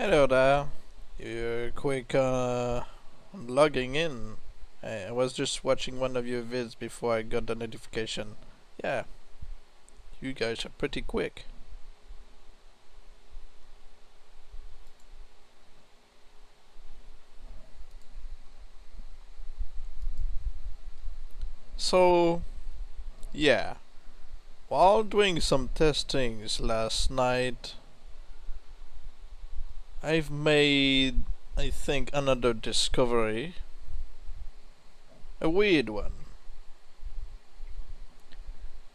Hello there. You're quick logging in. I was just watching one of your vids before I got the notification. Yeah, you guys are pretty quick. So, yeah. While doing some testings last night, I've made, I think, another discovery. A weird one.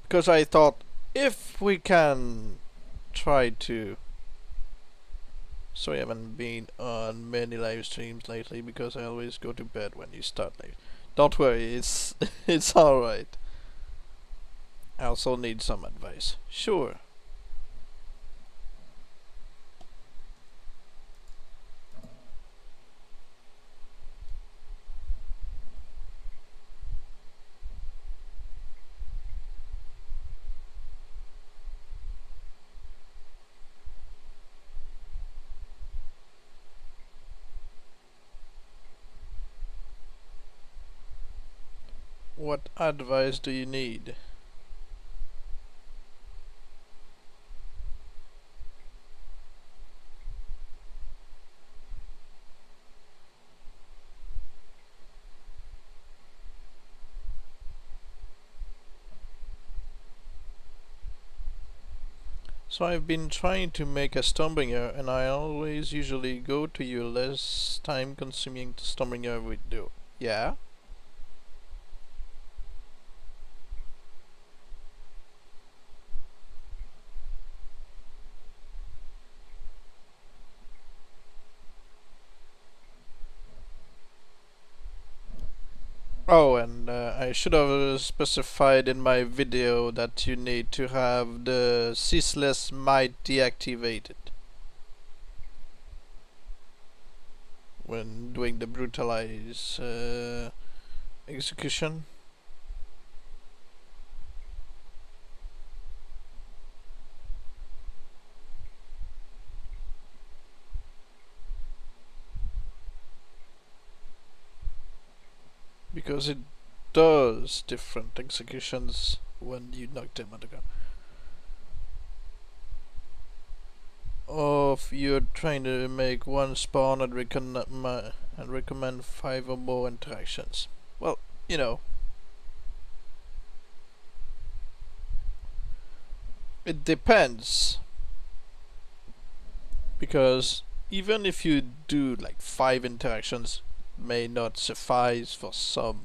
Because I thought, if we can try to... So I haven't been on many live streams lately because I always go to bed when you start live. Don't worry, it's it's alright. I also need some advice. Sure. What advice do you need? So I've been trying to make a Stormbringer, and I always usually go to your less time consuming Stormbringer video. Yeah? Oh, and I should have specified in my video that you need to have the ceaseless might deactivated when doing the brutalize execution. Because it does different executions when you knock them on the ground. Or if you're trying to make one spawn and recommend 5 or more interactions. Well, you know. It depends. Because even if you do like 5 interactions, may not suffice for some.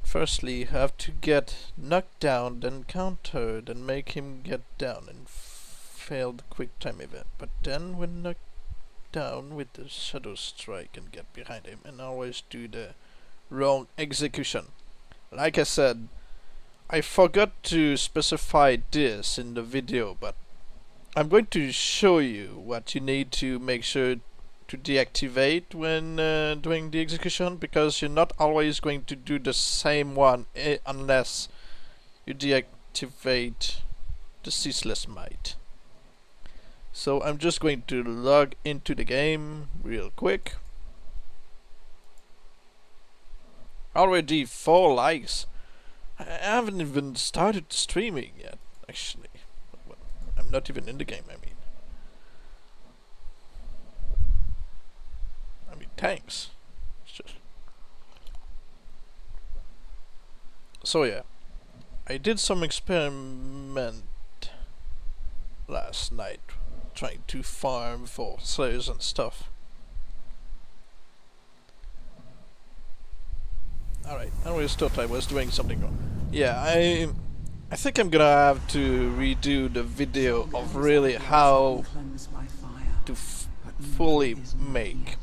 Firstly, you have to get knocked down, then countered, and make him get down and fail the quick time event. But then when knocked down with the shadow strike and get behind him, and always do the wrong execution. Like I said, I forgot to specify this in the video, but I'm going to show you what you need to make sure to deactivate when doing the execution, because you're not always going to do the same one unless you deactivate the ceaseless might. So I'm just going to log into the game real quick. Already 4 likes. I haven't even started streaming yet, actually. Well, I'm not even in the game, I mean. Thanks. So yeah, I did some experiment last night, trying to farm for slayers and stuff. Alright, I always thought I was doing something wrong. Yeah, I think I'm gonna have to redo the video of really how to fully make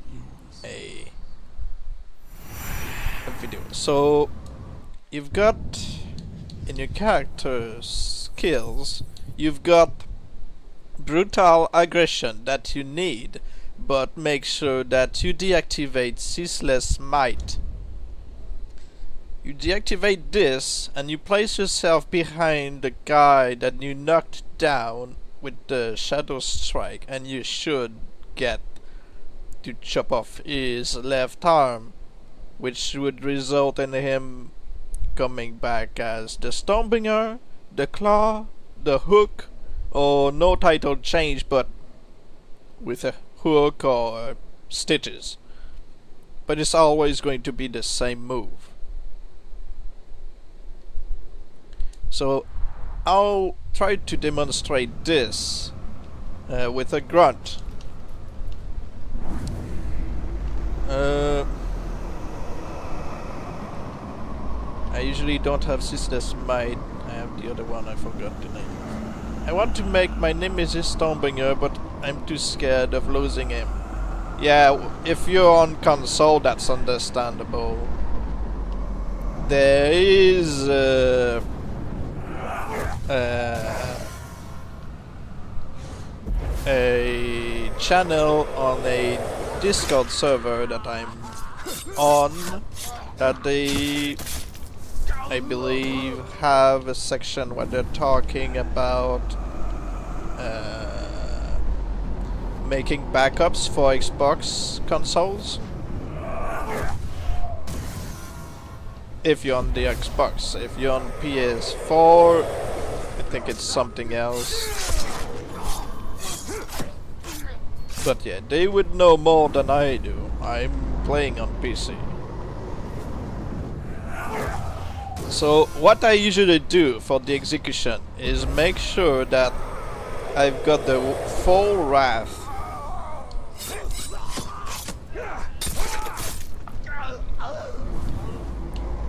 a video. So you've got in your character skills, you've got brutal aggression that you need, but make sure that you deactivate ceaseless might. You deactivate this and you place yourself behind the guy that you knocked down with the Shadow Strike, and you should get to chop off his left arm, which would result in him coming back as the Stormbringer, the Claw, the Hook, or no title change but with a hook or stitches. But it's always going to be the same move. So I'll try to demonstrate this with a grunt. I usually don't have Sister Smite. I have the other one, I forgot the name. I want to make my Nemesis Stormbringer, but I'm too scared of losing him. Yeah, if you're on console, that's understandable. There is a channel on a Discord server that I'm on that they, I believe, have a section where they're talking about making backups for Xbox consoles. If you're on the Xbox. If you're on PS4, I think it's something else. But yeah, they would know more than I do. I'm playing on PC. So what I usually do for the execution is make sure that I've got the full wrath.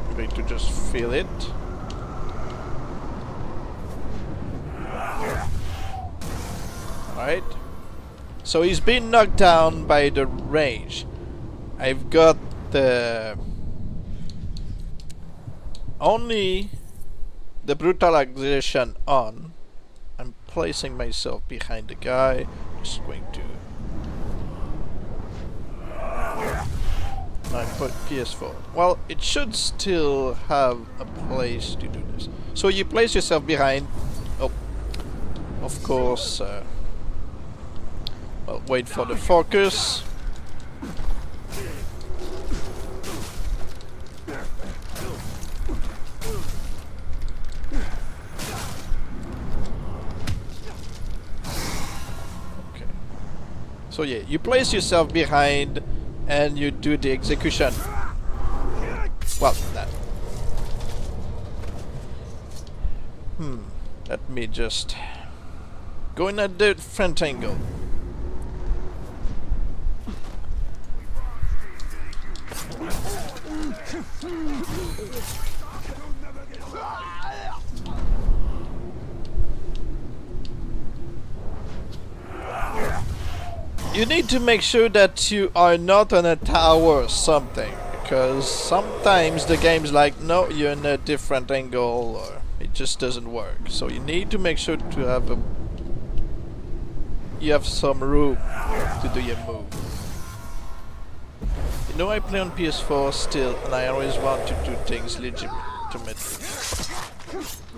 I'm going to just feel it. Alright. So he's been knocked down by the rage. I've got the only the brutalization on. I'm placing myself behind the guy. Just going to I put PS4. Well, it should still have a place to do this. So you place yourself behind. Oh, of course. Well, wait for the focus. Okay. So yeah, you place yourself behind and you do the execution. Well, that. Let me just go in a different angle. You need to make sure that you are not on a tower or something, because sometimes the game's like, no, you're in a different angle, or it just doesn't work. So you need to make sure to have you have some room to do your move. You know, I play on PS4 still, and I always want to do things legitimately.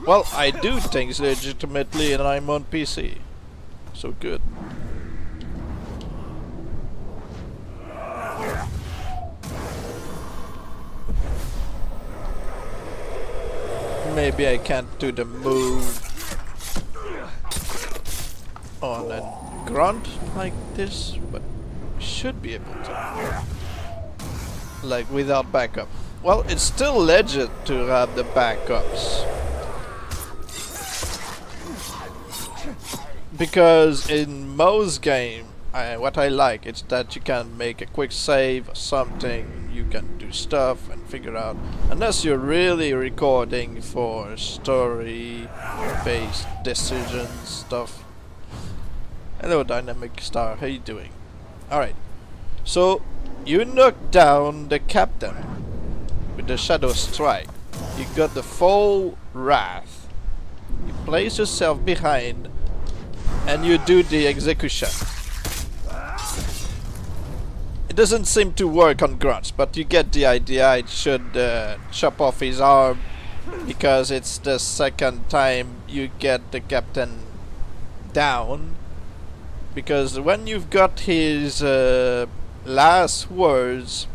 Well, I do things legitimately, and I'm on PC. So good. Maybe I can't do the move on a grunt like this, but should be able to. Like without backup. Well, it's still legit to have the backups. Because in most games, what I like is that you can make a quick save or something, you can do stuff and figure out, unless you're really recording for story-based decisions stuff. Hello Dynamic Star, how you doing? Alright, so you knock down the captain with the Shadow Strike. You got the full wrath. You place yourself behind and you do the execution. It doesn't seem to work on grunts, but you get the idea. It should chop off his arm, because it's the second time you get the captain down, because when you've got his last words,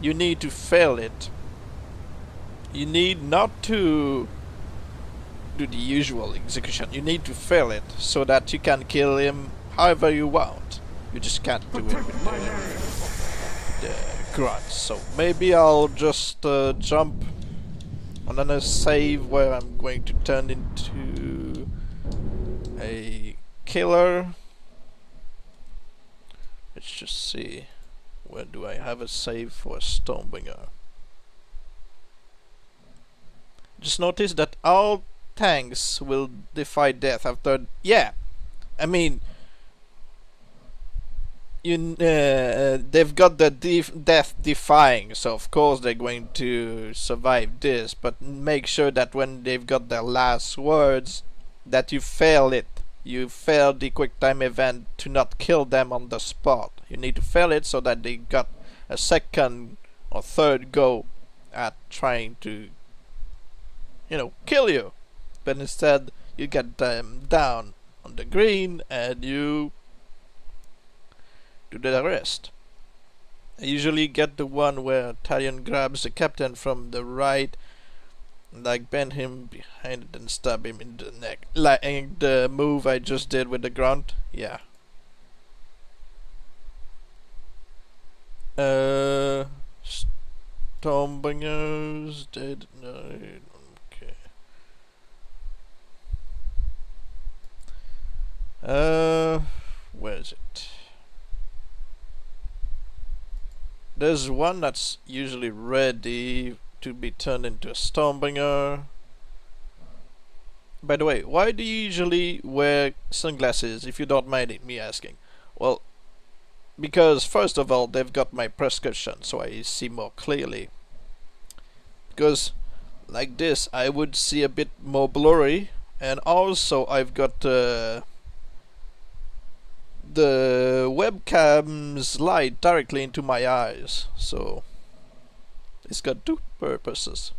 you need to fail it. You need not to do the usual execution. You need to fail it so that you can kill him however you want. You just can't do it with the grunts. So maybe I'll just jump on a save where I'm going to turn into a killer. Let's just see. Where do I have a save for a Stormbringer? Just notice that all tanks will defy death after. Yeah, I mean, they've got the death defying, so of course they're going to survive this. But make sure that when they've got their last words, that you fail it. You fail the quick time event to not kill them on the spot. You need to fail it so that they got a second or third go at trying to, kill you. But instead, you get them down on the green and you do the rest. I usually get the one where Talion grabs the captain from the right, like bend him behind and stab him in the neck, like the move I just did with the grunt. Yeah. Stormbringers dead. No, okay. Where is it? There's one that's usually ready to be turned into a Stormbringer. By the way, why do you usually wear sunglasses, if you don't mind me asking? Well, because first of all, they've got my prescription, so I see more clearly. Because like this, I would see a bit more blurry, and also I've got the webcam's light directly into my eyes, so it's got two purposes.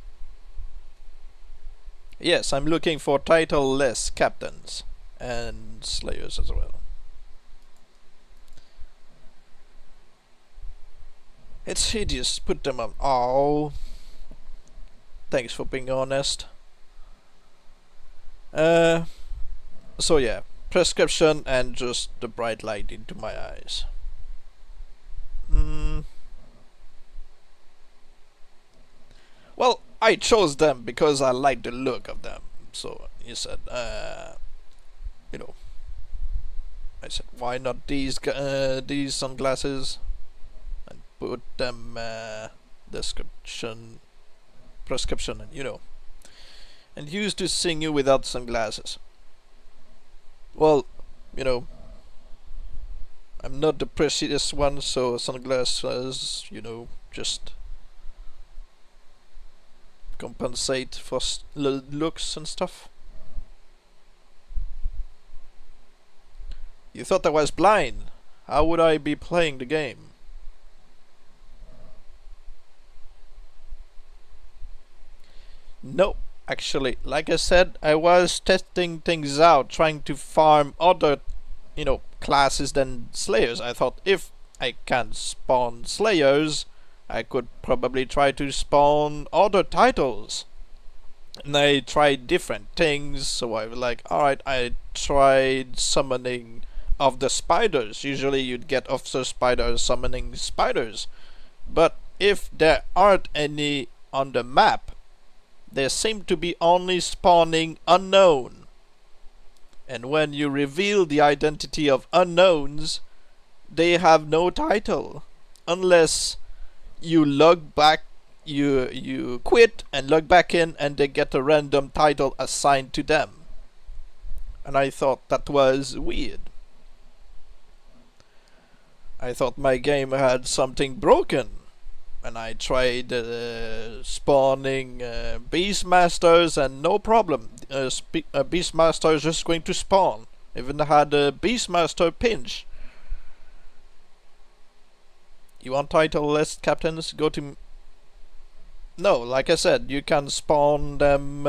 Yes, I'm looking for titleless captains and slayers as well. It's hideous. Put them on. Oh, thanks for being honest. So yeah, prescription and just the bright light into my eyes. Well, I chose them because I like the look of them. So you said, I said, why not these sunglasses? And put them prescription, and and used to sing you without sunglasses. Well, I'm not the prettiest one, so sunglasses, just compensate for looks and stuff. You thought I was blind? How would I be playing the game? No, actually, like I said, I was testing things out, trying to farm other, classes than slayers. I thought if I can spawn slayers, I could probably try to spawn other titles. And I tried different things, so I was like, alright, I tried summoning of the spiders. Usually you'd get officer spiders summoning spiders. But if there aren't any on the map, they seem to be only spawning unknown. And when you reveal the identity of unknowns, they have no title. Unless you log back, you quit and log back in, and they get a random title assigned to them. And I thought that was weird. I thought my game had something broken. And I tried spawning Beastmasters, and no problem. Beastmaster is just going to spawn. Even had a Beastmaster pinch. You want titleless captains? Go to... No, like I said, you can spawn them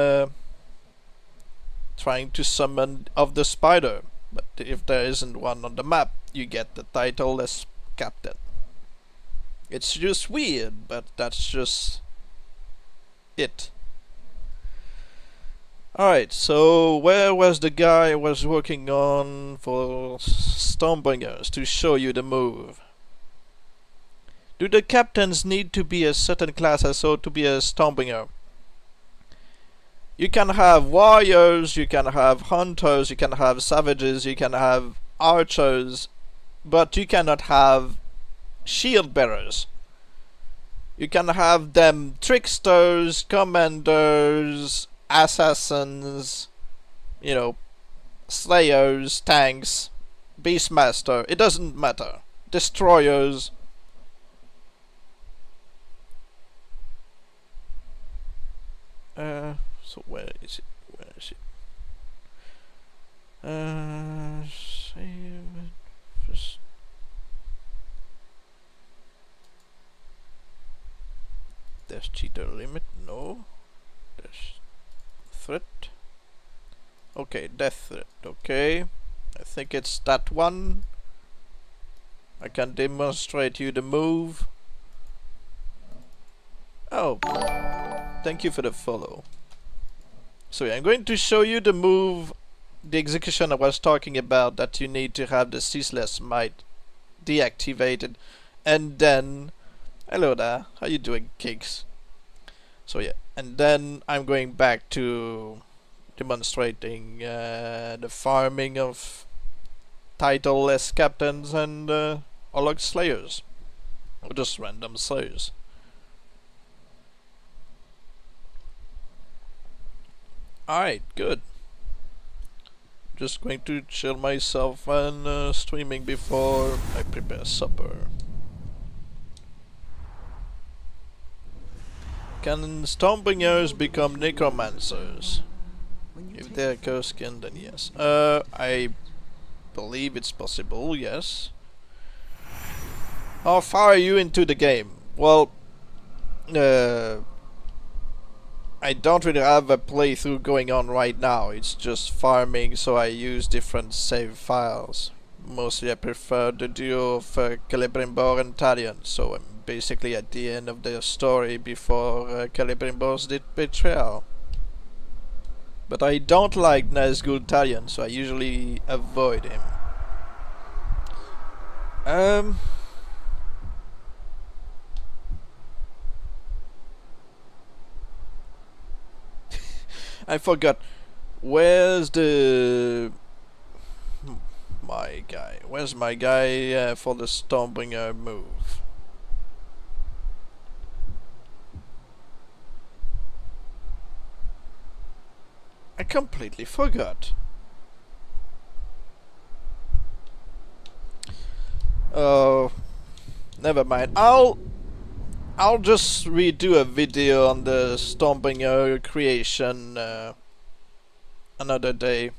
trying to summon of the spider. But if there isn't one on the map, you get the Titleless captain. It's just weird, but that's just it. Alright, so where was the guy I was working on for Stormbringers to show you the move? Do the captains need to be a certain class as so to be a Stormbringer? You can have warriors, you can have hunters, you can have savages, you can have archers, but you cannot have shield bearers. You can have them tricksters, commanders, assassins, you know, slayers, tanks, beastmaster, it doesn't matter. Destroyers. So where is it? Where is it? Save it first. There's cheater limit, no. There's threat. Okay, death threat, okay. I think it's that one. I can demonstrate you the move. Oh, thank you for the follow. So yeah, I'm going to show you the move, the execution I was talking about, that you need to have the ceaseless might deactivated, and then, hello there, how you doing, Kicks? So yeah, and then I'm going back to demonstrating the farming of Titleless captains and Olog slayers, or just random slayers. Alright, good. Just going to chill myself and streaming before I prepare supper. Can Stormbringers become necromancers? If they're cursed-skinned, then yes. I believe it's possible, yes. How far are you into the game? Well, I don't really have a playthrough going on right now. It's just farming, so I use different save files. Mostly I prefer the duo of Celebrimbor and Talion, so I'm basically at the end of the story before Celebrimbor's betrayal. But I don't like Nazgul Talion, so I usually avoid him. I forgot. Where's the my guy? Where's my guy for the Stormbringer move? I completely forgot. Oh, never mind. I'll just redo a video on the Stormbringer creation another day.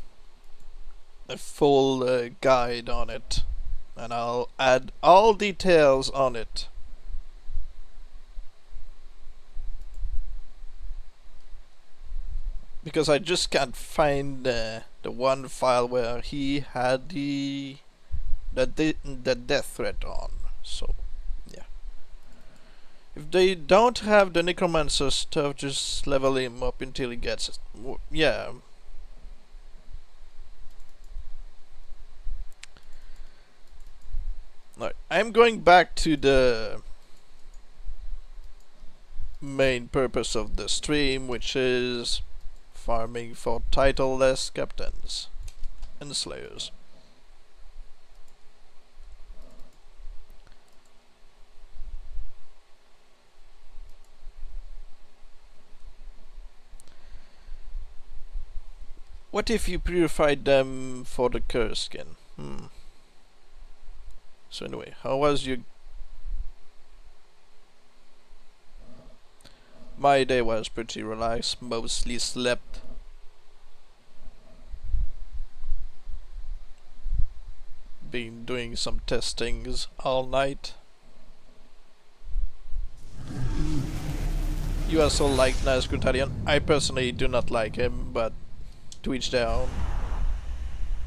A full guide on it. And I'll add all details on it. Because I just can't find the one file where he had the death threat on. So if they don't have the necromancer stuff, just level him up until he gets it. Yeah. Right. I'm going back to the main purpose of the stream, which is farming for Titleless captains and slayers. What if you purified them for the curse skin? So anyway, how was your... My day was pretty relaxed, mostly slept. Been doing some testings all night. You also like Nazgul Talion. I personally do not like him, but to each their own.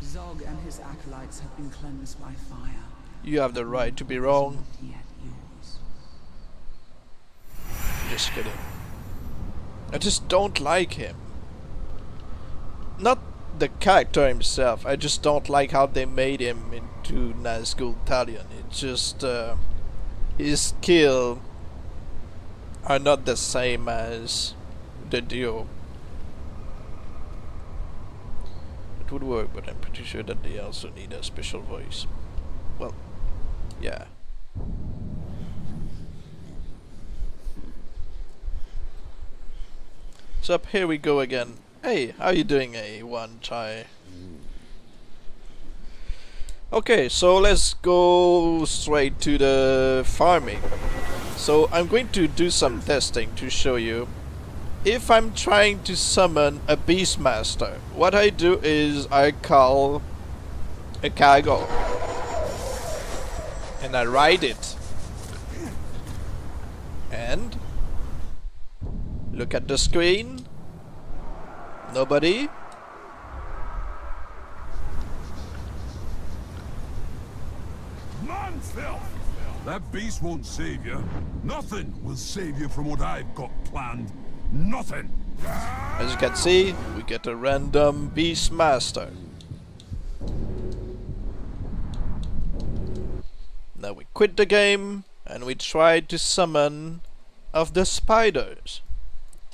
Zog and his acolytes have been cleansed by fire. You have the right to be Is wrong. not yet yours. Just kidding. I just don't like him. Not the character himself. I just don't like how they made him into Nazgul Talion. It's just his skill are not the same as the duo. It would work, but I'm pretty sure that they also need a special voice. Well, yeah. So up here we go again. Hey, how you doing, A1 Chai? Okay, so let's go straight to the farming. So I'm going to do some testing to show you. If I'm trying to summon a Beastmaster, what I do is I call a cargo and I ride it. And look at the screen. Nobody. Man filth! That beast won't save you. Nothing will save you from what I've got planned. Nothing! As you can see, we get a random Beastmaster. Now we quit the game and we try to summon of the spiders,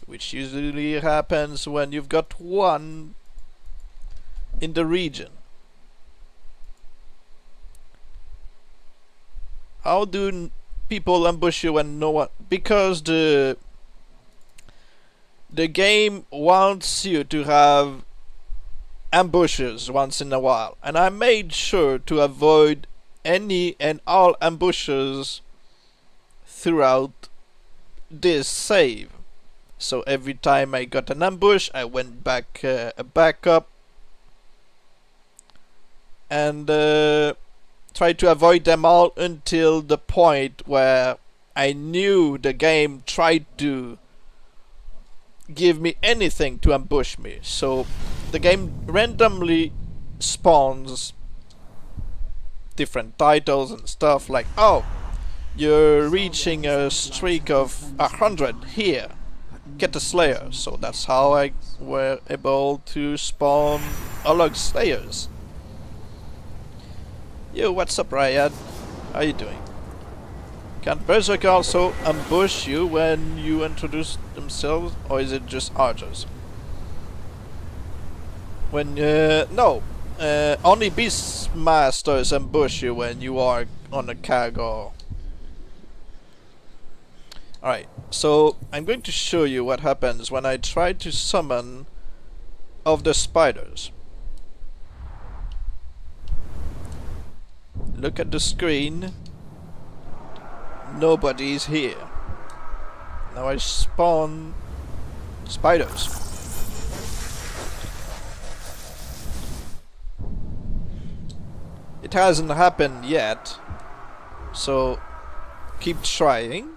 which usually happens when you've got one in the region. How do people ambush you when no one? Because the game wants you to have ambushes once in a while, and I made sure to avoid any and all ambushes throughout this save. So every time I got an ambush, I went back a backup and tried to avoid them all until the point where I knew the game tried to give me anything to ambush me. So the game randomly spawns different titles and stuff like, oh, you're reaching a streak of 100 here, get a Slayer. So that's how I were able to spawn Olog Slayers. Yo, what's up, Ryad? How you doing? Can Berserk also ambush you when you introduce themselves, or is it just archers? When no, only Beastmasters ambush you when you are on a cargo. Alright, so I'm going to show you what happens when I try to summon of the spiders. Look at the screen. Nobody's here. Now I spawn spiders. It hasn't happened yet, so keep trying.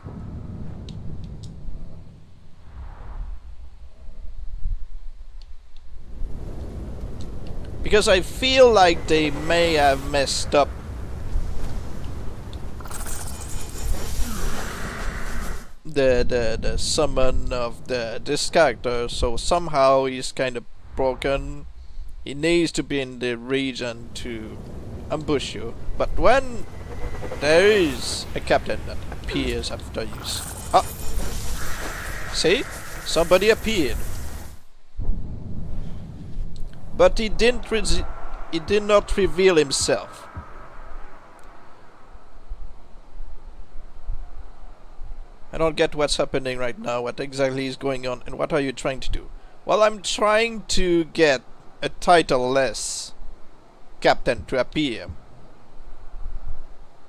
Because I feel like they may have messed up the summon of this character, so somehow he's kind of broken. He needs to be in the region to ambush you. But when there is a captain that appears after you, see, somebody appeared, but he did not reveal himself. I don't get what's happening right now, what exactly is going on, and what are you trying to do? Well, I'm trying to get a titleless captain to appear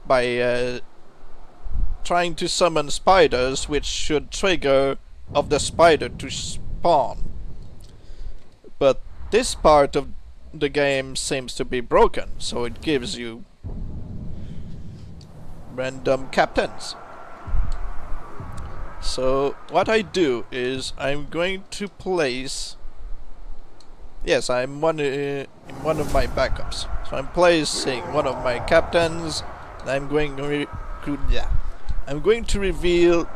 by trying to summon spiders, which should trigger of the spider to spawn. But this part of the game seems to be broken, so it gives you random captains. So what I do is I'm going to place Yes, I'm in one of my backups. So I'm placing one of my captains. And I'm going to reveal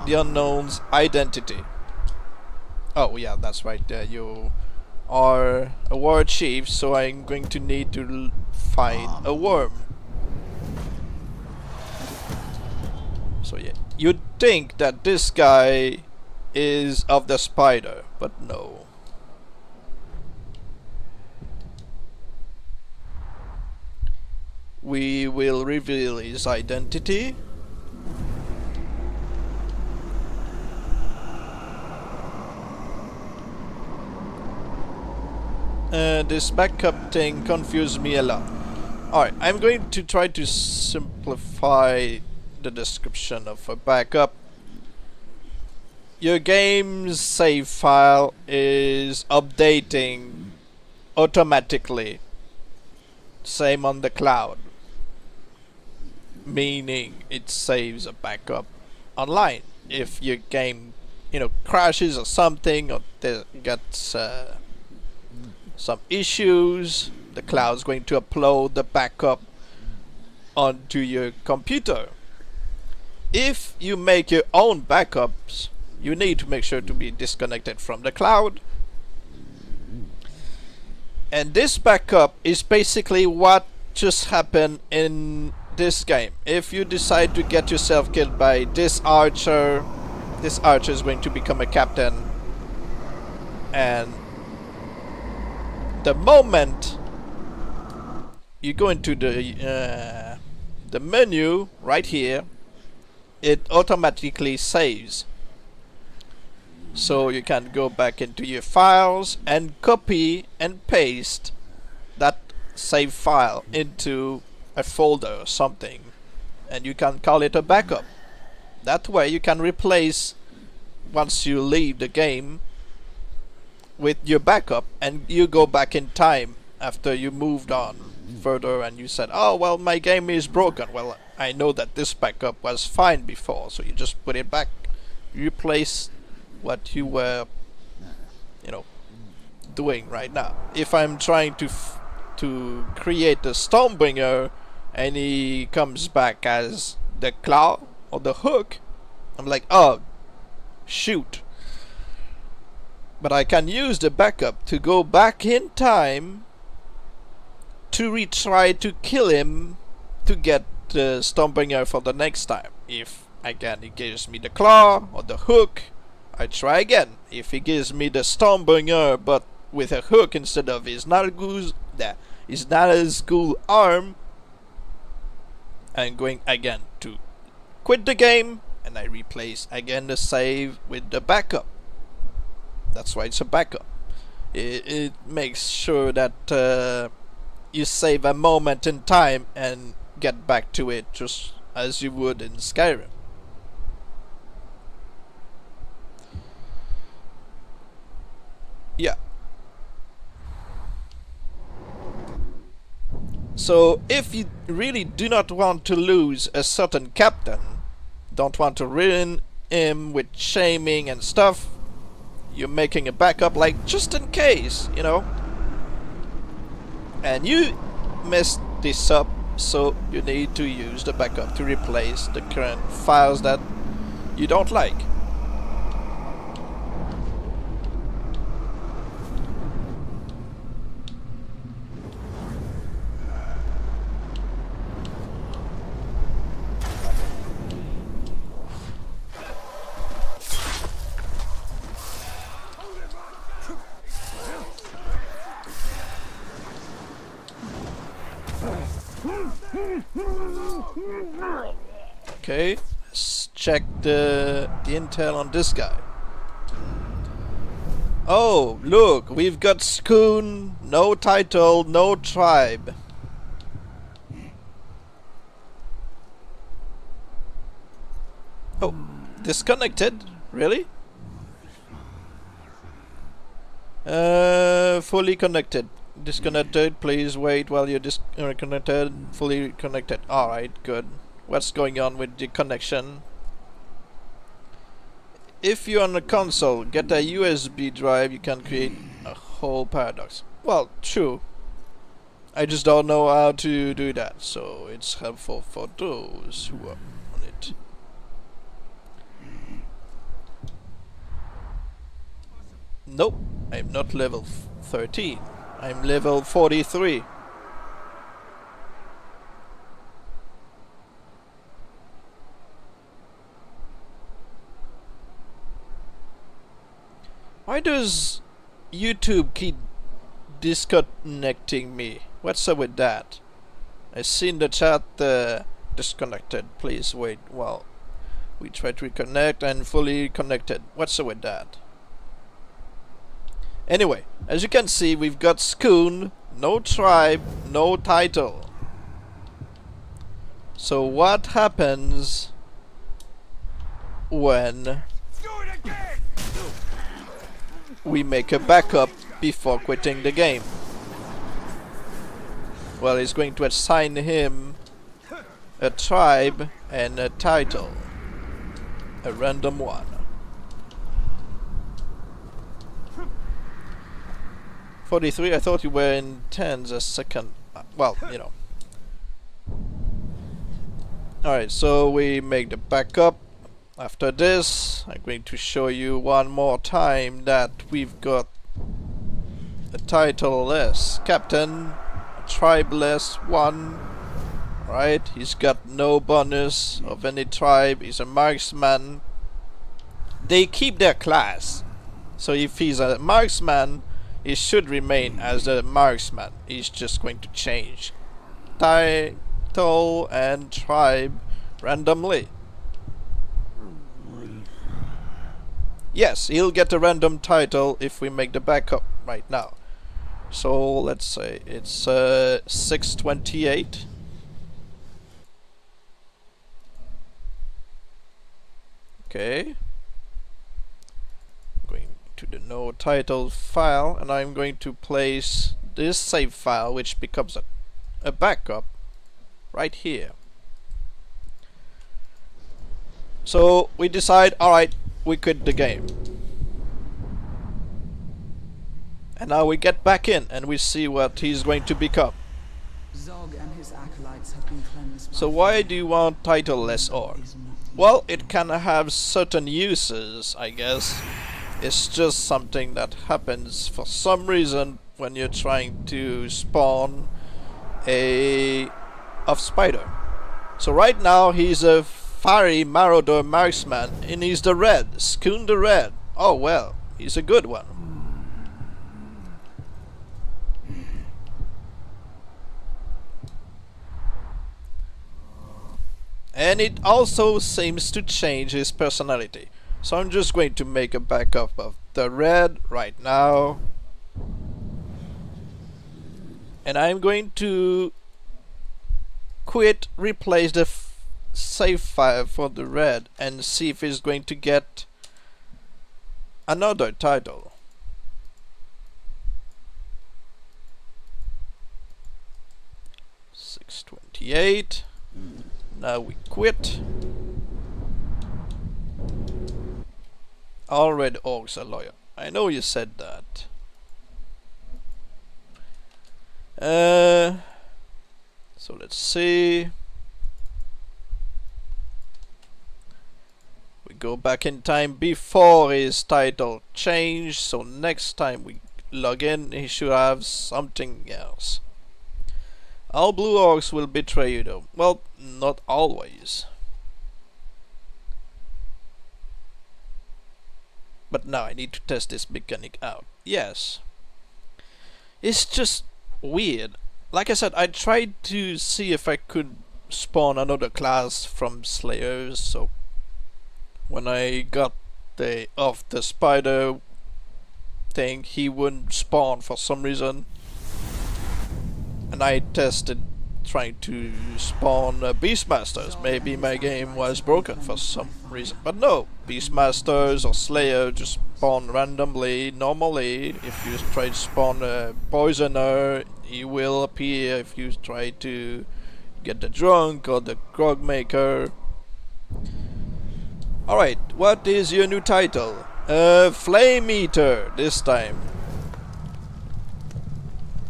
the unknown's identity. Oh yeah, that's right. You are a war chief, so I'm going to need to find a worm. So yeah, you'd think that this guy is of the spider, but no. We will reveal his identity. This backup thing confused me a lot. Alright, I'm going to try to simplify the description of a backup. Your game's save file is updating automatically. Same on the cloud. Meaning it saves a backup online. If your game, crashes or something, or gets some issues, the cloud's going to upload the backup onto your computer. If you make your own backups, you need to make sure to be disconnected from the cloud. And this backup is basically what just happened in this game. If you decide to get yourself killed by this archer is going to become a captain, and the moment you go into the menu right here, it automatically saves. So you can go back into your files and copy and paste that save file into a folder or something, and you can call it a backup. That way you can replace, once you leave the game, with your backup, and you go back in time after you moved on further and you said, oh well, my game is broken. Well, I know that this backup was fine before, so you just put it back, replace what you were doing right now. If I'm trying to create a Stormbringer and he comes back as the claw or the hook, I'm like, oh shoot. But I can use the backup to go back in time to retry to kill him to get the Stormbringer for the next time. If again he gives me the claw or the hook, I try again. If he gives me the Stormbringer but with a hook instead of his not as cool arm, I'm going again to quit the game, and I replace again the save with the backup. That's why it's a backup. It makes sure that you save a moment in time and get back to it just as you would in Skyrim. Yeah. So if you really do not want to lose a certain captain, don't want to ruin him with shaming and stuff, you're making a backup like just in case, and you messed this up, so you need to use the backup to replace the current files that you don't like. Okay, let's check the intel on this guy. Oh, look, we've got Skoon, no title, no tribe. Oh, disconnected? Really? Fully connected. Disconnected, please wait while you're disconnected. Fully connected. Alright, good. What's going on with the connection? If you're on a console, get a USB drive. You can create a whole paradox. Well, true. I just don't know how to do that, so it's helpful for those who are on it. Nope, I'm not level 13. I'm level 43. Why does YouTube keep disconnecting me? What's up with that? I see in the chat disconnected. Please wait while we try to reconnect and fully connected. What's up with that? Anyway, as you can see, we've got Skoon, no tribe, no title. So what happens when we make a backup before quitting the game? Well, it's going to assign him a tribe and a title, a random one. "43, I thought you were in tens a second." Well, you know. Alright, so we make the backup. After this, I'm going to show you one more time that we've got a titleless captain, a tribeless one. Right, he's got no bonus of any tribe, he's a marksman. They keep their class. So if he's a marksman, he should remain as a marksman. He's just going to change title and tribe randomly. Yes, he'll get a random title if we make the backup right now. So let's say it's 628. Okay. Going to the no title file, and I'm going to place this save file, which becomes a backup, right here. So we decide, alright, we quit the game. And now we get back in and we see what he's going to become. Zog and his acolytes have been cleansed. So why do you want titleless orc? Well, it can have certain uses, I guess. It's just something that happens for some reason when you're trying to spawn a spider. So right now he's a fiery marauder marksman and he's the red, Skoon the red. Oh well, he's a good one. And it also seems to change his personality. So I'm just going to make a backup of the red right now. And I'm going to quit, replace the save file for the red, and see if he's going to get another title. $628. Now we quit. All red orcs are loyal. I know you said that. So let's see. We go back in time before his title changed, so next time we log in he should have something else. All blue orcs will betray you though. Well, not always. But now I need to test this mechanic out. Yes. It's just weird. Like I said, I tried to see if I could spawn another class from Slayers, so when I got the spider thing, he wouldn't spawn for some reason. And I tested trying to spawn Beastmasters. Maybe my game was broken for some reason. But no, Beastmasters or Slayer just spawn randomly. Normally, if you try to spawn a Poisoner, he will appear if you try to get the Drunk or the Grog Maker. Alright, what is your new title? Flame Eater this time.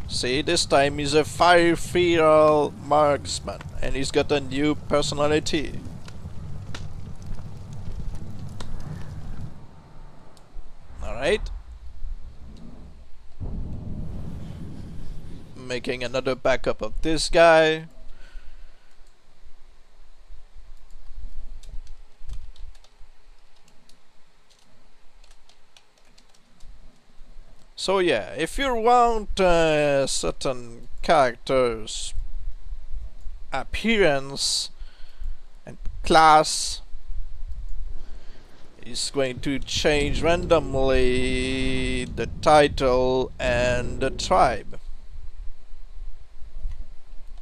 See, this time he's a fire feral marksman, and he's got a new personality. Alright. Making another backup of this guy. So yeah, if you want certain characters' appearance and class is going to change randomly the title and the tribe.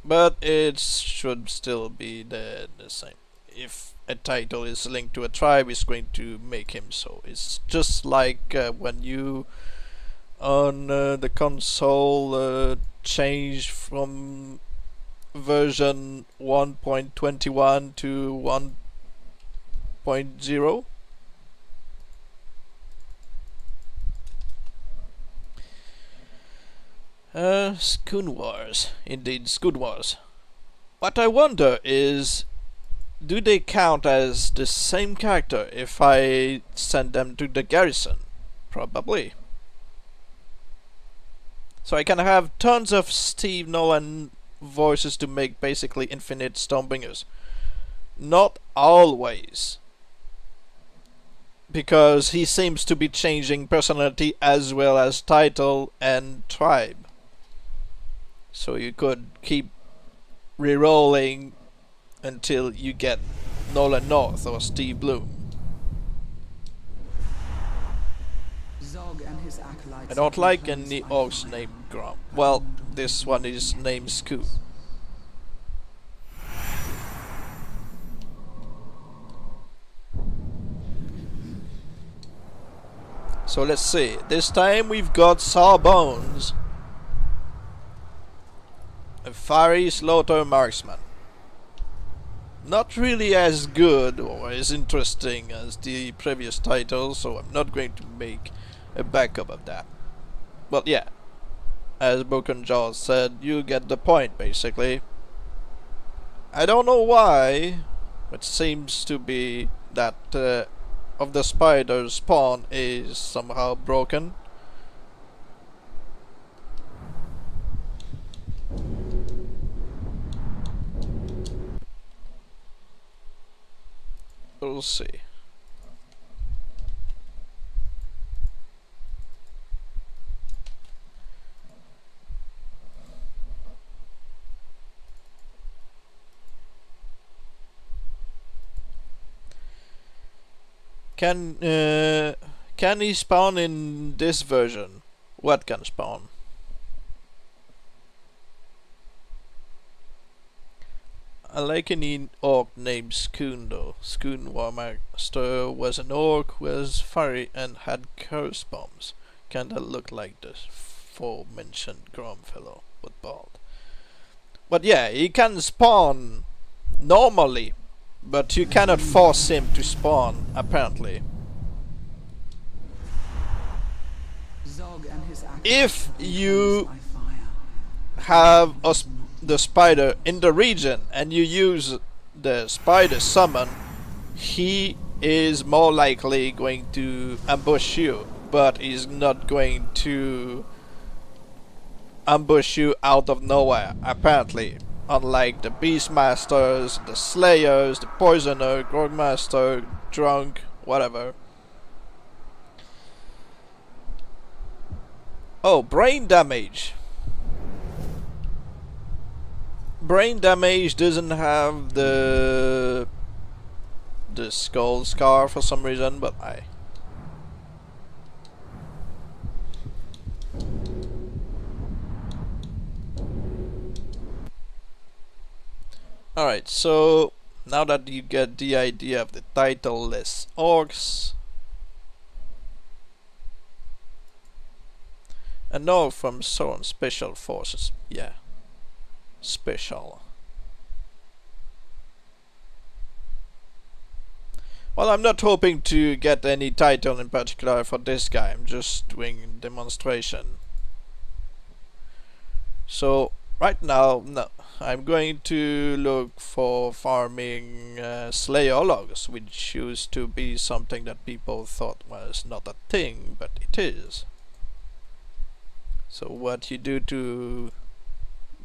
But it should still be the same. If a title is linked to a tribe, it's going to make him so. It's just like when you on the console change from version 1.21 to 1.0. Schoon Wars. Indeed, Schoon Wars. What I wonder is, do they count as the same character if I send them to the garrison? Probably. So I can have tons of Steve Nolan voices to make basically infinite Stormbringers. Not always. Because he seems to be changing personality as well as title and tribe. So you could keep re-rolling until you get Nolan North or Steve Bloom. I don't like any orcs named Grom. Well, this one is named Scoot. So let's see. This time we've got Sawbones, a fiery slaughter marksman. Not really as good or as interesting as the previous title, so I'm not going to make a backup of that. But yeah, as Broken Jaws said, you get the point basically. I don't know why, it seems to be that of the spider's spawn is somehow broken. We'll see. Can he spawn in this version? What can spawn? I like an orc named Schoon though. Schoon Warmaster was an orc who was fiery and had curse bombs. Kinda looked like the aforementioned Grom fellow, but bald. But yeah, he can spawn normally, but you cannot force him to spawn, apparently. If you have the spider in the region and you use the spider summon, he is more likely going to ambush you, but he's not going to ambush you out of nowhere, apparently. Unlike the Beastmasters, the Slayers, the Poisoner, Grogmaster, Drunk, whatever. Oh, brain damage. Brain damage doesn't have the skull scar for some reason, but Alright, so now that you get the idea of the titleless orcs, and no from Sauron Special Forces, yeah, special. Well, I'm not hoping to get any title in particular for this guy, I'm just doing a demonstration. So right now, no, I'm going to look for farming Slayer logs, which used to be something that people thought was not a thing, but it is. So what you do to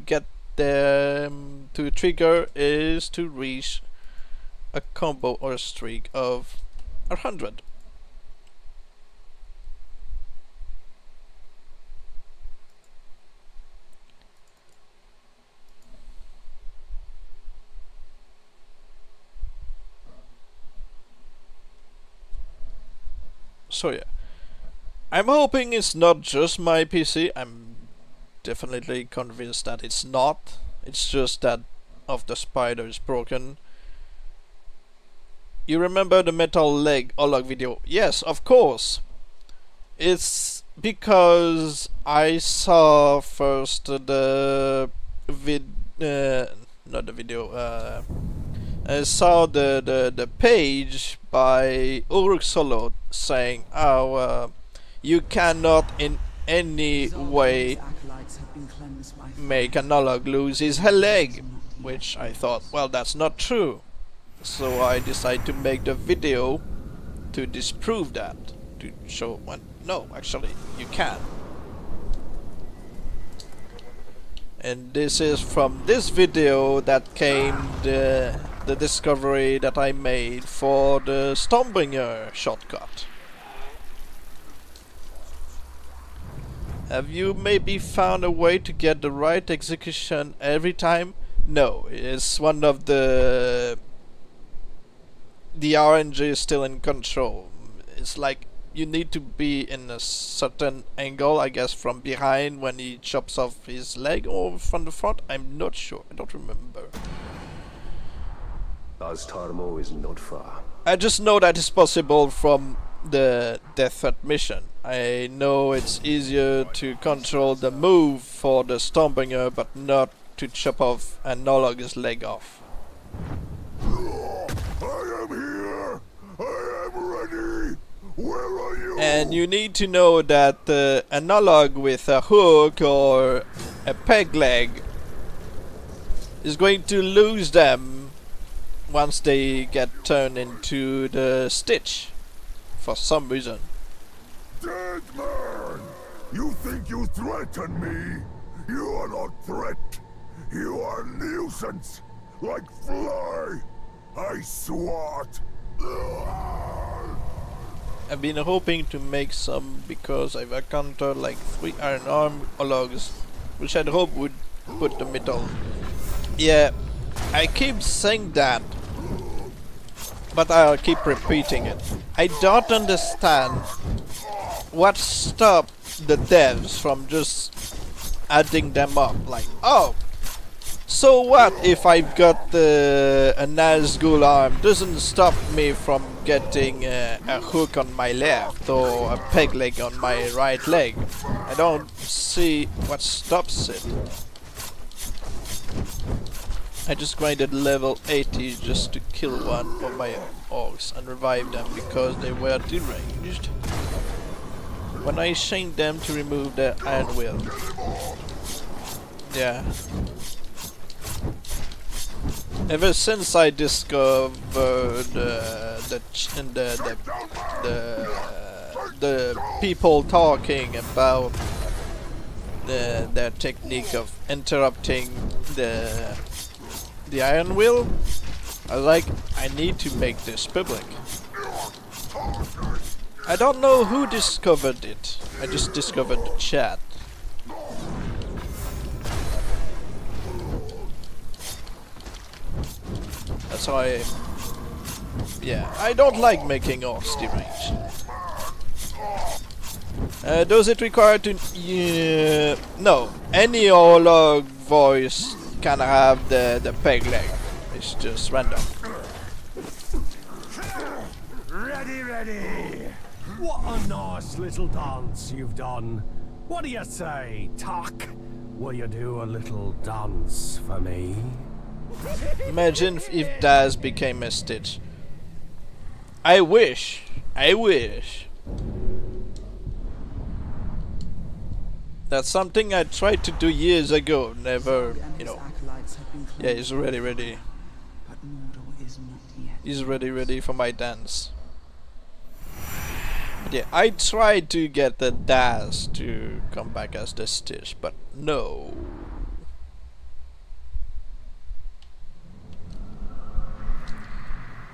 get them to trigger is to reach a combo or a streak of 100. So yeah, I'm hoping it's not just my PC. I'm definitely convinced that it's not. It's just that of the spider is broken. You remember the metal leg log video? Yes, of course. It's because I saw first the not the video. I saw the page by Ulrich Solo saying, "Oh, you cannot in any way make a Nolog lose his leg," which I thought, well, that's not true. So I decided to make the video to disprove that, to show when no, actually you can. And this is from this video that came the discovery that I made for the Stormbringer shortcut. Have you maybe found a way to get the right execution every time? No, it's one of the RNG is still in control. It's like you need to be in a certain angle, I guess from behind when he chops off his leg, or from the front. I'm not sure, I don't remember. Aztarmo is not far. I just know that it's possible from the Death Threat mission. I know it's easier to control the move for the Stormbringer, but not to chop off and Nolog his leg off. I am here! I am ready! Where are you? And you need to know that a Nolog with a hook or a peg leg is going to lose them once they get turned into the Stitch for some reason. Dead man! You think you threaten me? You are not threat. You are nuisance. Like fly. I swat. I've been hoping to make some because I've encountered like 3 iron arm logs, which I'd hope would put the metal. Yeah, I keep saying that, but I'll keep repeating it. I don't understand what stopped the devs from just adding them up. Like, oh, so what if I've got a Nazgul arm? Doesn't stop me from getting a hook on my left or a peg leg on my right leg. I don't see what stops it. I just grinded level 80 just to kill one of my orcs and revive them because they were deranged when I chained them to remove the iron will. Yeah. Ever since I discovered the people talking about their technique of interrupting the iron will, I was like, I need to make this public. I don't know who discovered it. I just discovered the chat. That's how I don't like making orcs deranged. Does it require to... no, any Orlog voice can have the peg leg. It's just random. Ready, ready! What a nice little dance you've done. What do you say, Tuck? Will you do a little dance for me? Imagine if Daz became a Stitch. I wish. That's something I tried to do years ago. Never, Zog and you his know. acolytes have been Yeah, cleansed he's by ready. fire, but Mordor is not yet He's yours. ready for my dance. But yeah, I tried to get the Daz to come back as the Stitch, but no.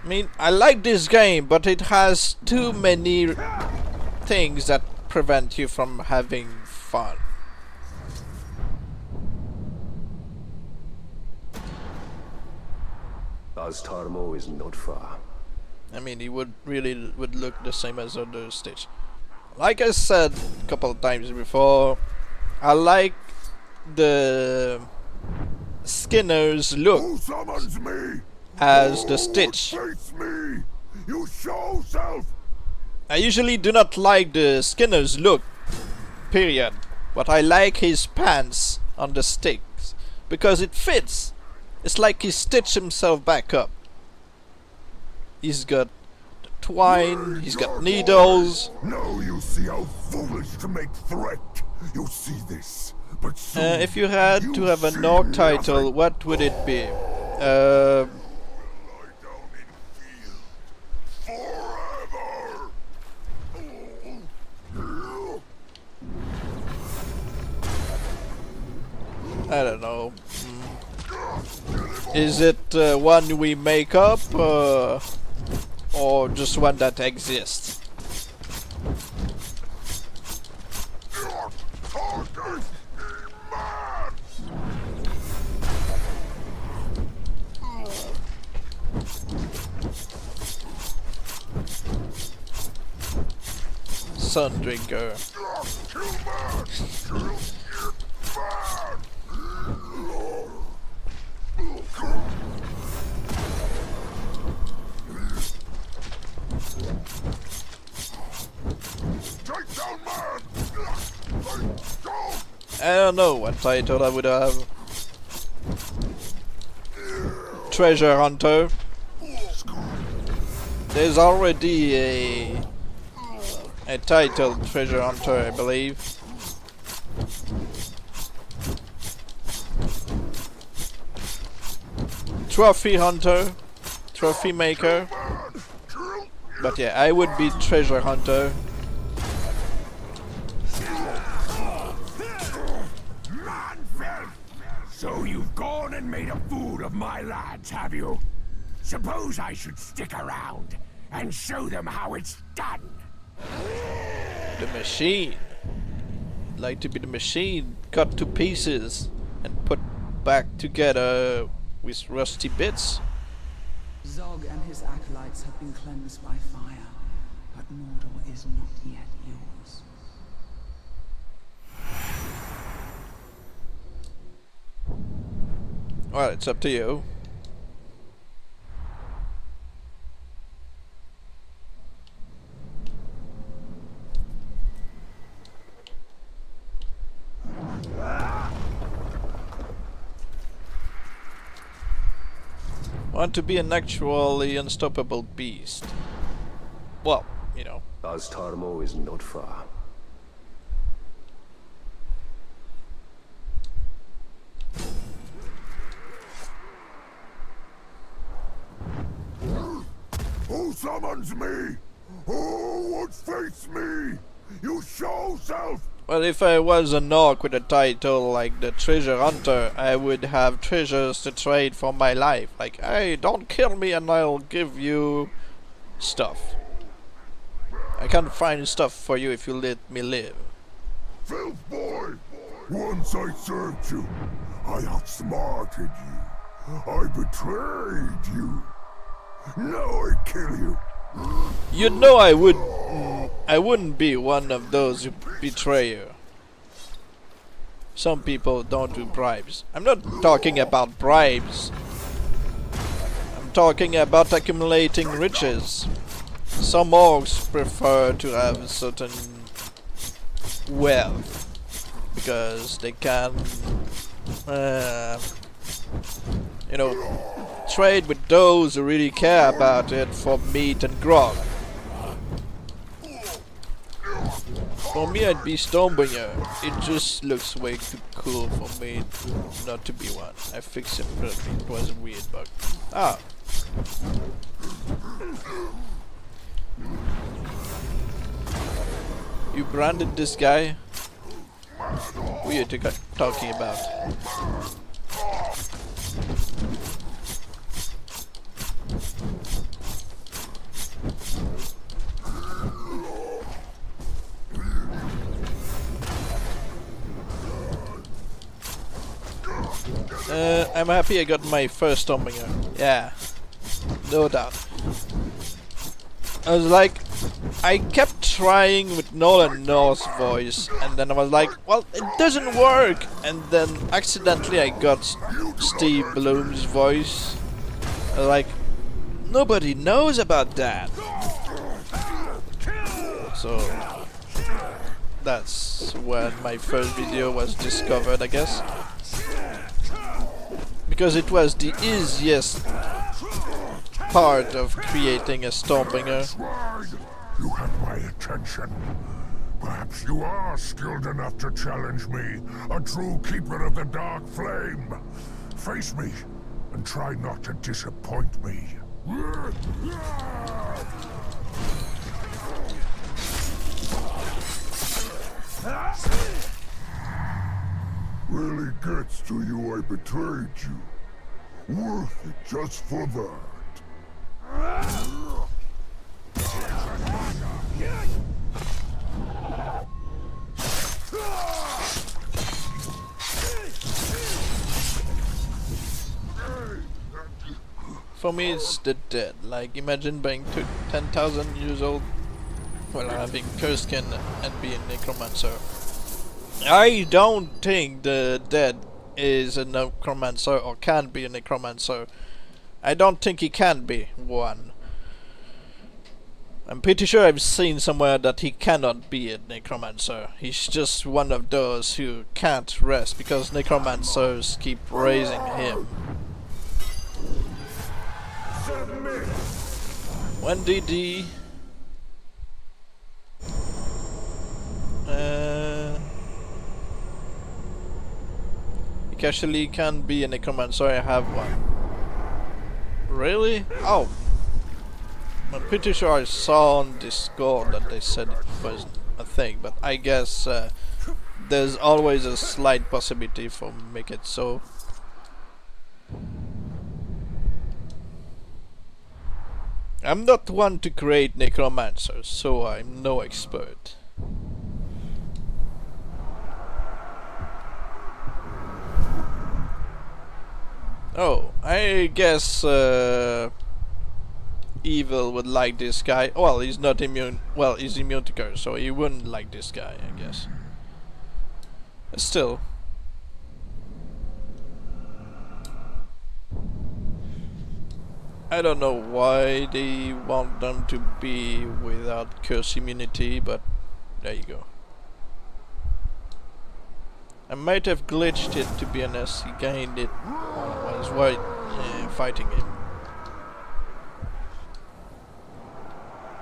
I mean, I like this game, but it has too many things that prevent you from having fun. Aztarmo is not far. I mean, he would look the same as other Stitch. Like I said a couple of times before, I like the Skinner's look Who summons me? as Who the would Stitch. face me? You show self. I usually do not like the Skinner's look, period. But I like his pants on the sticks because it fits. It's like he stitched himself back up. He's got the twine, he's got needles. Now you see how foolish to make threat. You see this, but soon If you had to have a see Nog title, nothing. what would it be? Lie down in field forever. I don't know. Is it one we make up, or just one that exists? You're talking mad. Sun Drinker. You're too mad. You're mad. Take down man. Go. I don't know what title I would have. Treasure Hunter. There's already a title, Treasure Hunter, I believe. Trophy Hunter, Trophy Maker. But yeah, I would be Treasure Hunter. So you've gone and made a fool of my lads, have you? Suppose I should stick around and show them how it's done. The machine. Like to be the machine, cut to pieces and put back together with rusty bits. Zog and his acolytes have been cleansed by fire, but Mordor is not yet yours. Well, it's up to you. Want to be an actually unstoppable beast. Well, you know. Aztarmo is not far. Who summons me? Who would face me? You show self. Well, if I was an orc with a title like the Treasure Hunter, I would have treasures to trade for my life. Like, hey, don't kill me and I'll give you stuff. I can find stuff for you if you let me live. Filth boy. Once I served you. I outsmarted you. I betrayed you. Now I kill you. You know I wouldn't be one of those who betray you. Some people don't do bribes. I'm not talking about bribes. I'm talking about accumulating riches. Some orcs prefer to have certain wealth because they can, you know, trade with those who really care about it for meat and grog. For me, I'd be Stormbringer. It just looks way too cool for me not to be one. I fixed it, but it was a weird bug. Ah. You branded this guy? Who are you talking about? I'm happy I got my first Stormbringer. Yeah, no doubt. I was like, I kept trying with Nolan North's voice, and then I was like, well, it doesn't work. And then accidentally I got Steve Bloom's voice. I was like, nobody knows about that. So that's when my first video was discovered, I guess. Because it was the easiest part of creating a Stormbringer. You have my attention. Perhaps you are skilled enough to challenge me, a true keeper of the dark flame. Face me, and try not to disappoint me. Really gets to you I betrayed you. Worth it just for that. For me, it's the dead. Like, imagine being 10,000 years old, well, having cursed skin and being necromancer. I don't think the dead is a necromancer or can be a necromancer. I don't think he can be one. I'm pretty sure I've seen somewhere that he cannot be a necromancer. He's just one of those who can't rest because necromancers keep raising him. When did he... he actually can be a necromancer. I have one. Really? Oh. I'm pretty sure I saw on Discord that they said it was a thing, but I guess there's always a slight possibility for make it so. I'm not one to create necromancers, so I'm no expert. Oh, I guess Evil would like this guy. Well, he's not immune. Well, he's immune to curse, so he wouldn't like this guy, I guess. But still. I don't know why they want them to be without curse immunity, but there you go. I might have glitched it, to be honest. He gained it when I was fighting him.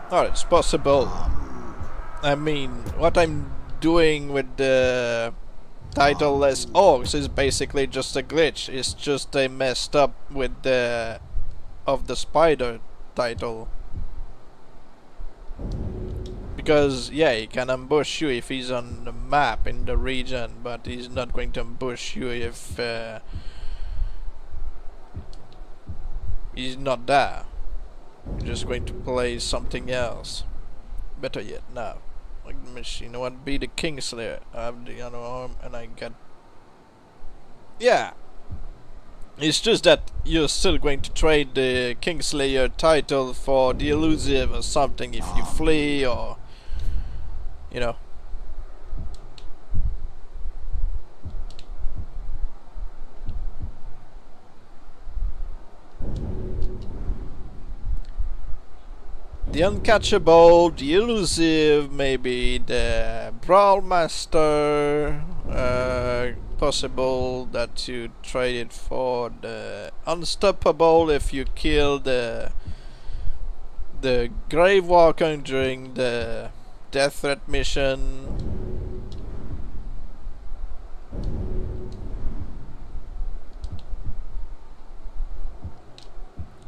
Oh, it's possible. I mean, what I'm doing with the Titleless orcs is basically just a glitch. It's just they messed up with the of the spider title. Because, yeah, he can ambush you if he's on the map in the region, but he's not going to ambush you if he's not there. You're just going to play something else. Better yet, now. Like the machine. I want to be the Kingslayer. I have the other arm and I got... Yeah! It's just that you're still going to trade the Kingslayer title for the elusive or something if you flee or... You know. The uncatchable, the elusive, maybe the brawl master, possible that you trade it for the unstoppable if you kill the grave walker during the death threat mission.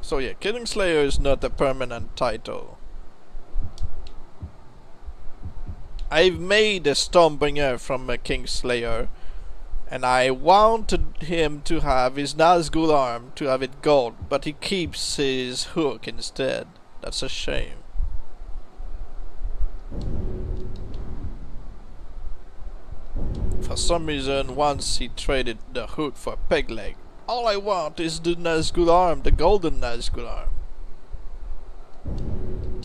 So yeah, Killing Slayer is not a permanent title. I've made a Stormbringer from a Kingslayer, and I wanted him to have his Nazgul arm, to have it gold, but he keeps his hook instead. That's a shame. For some reason, once he traded the hook for a peg leg. All I want is the Nazgul arm, the golden Nazgul arm.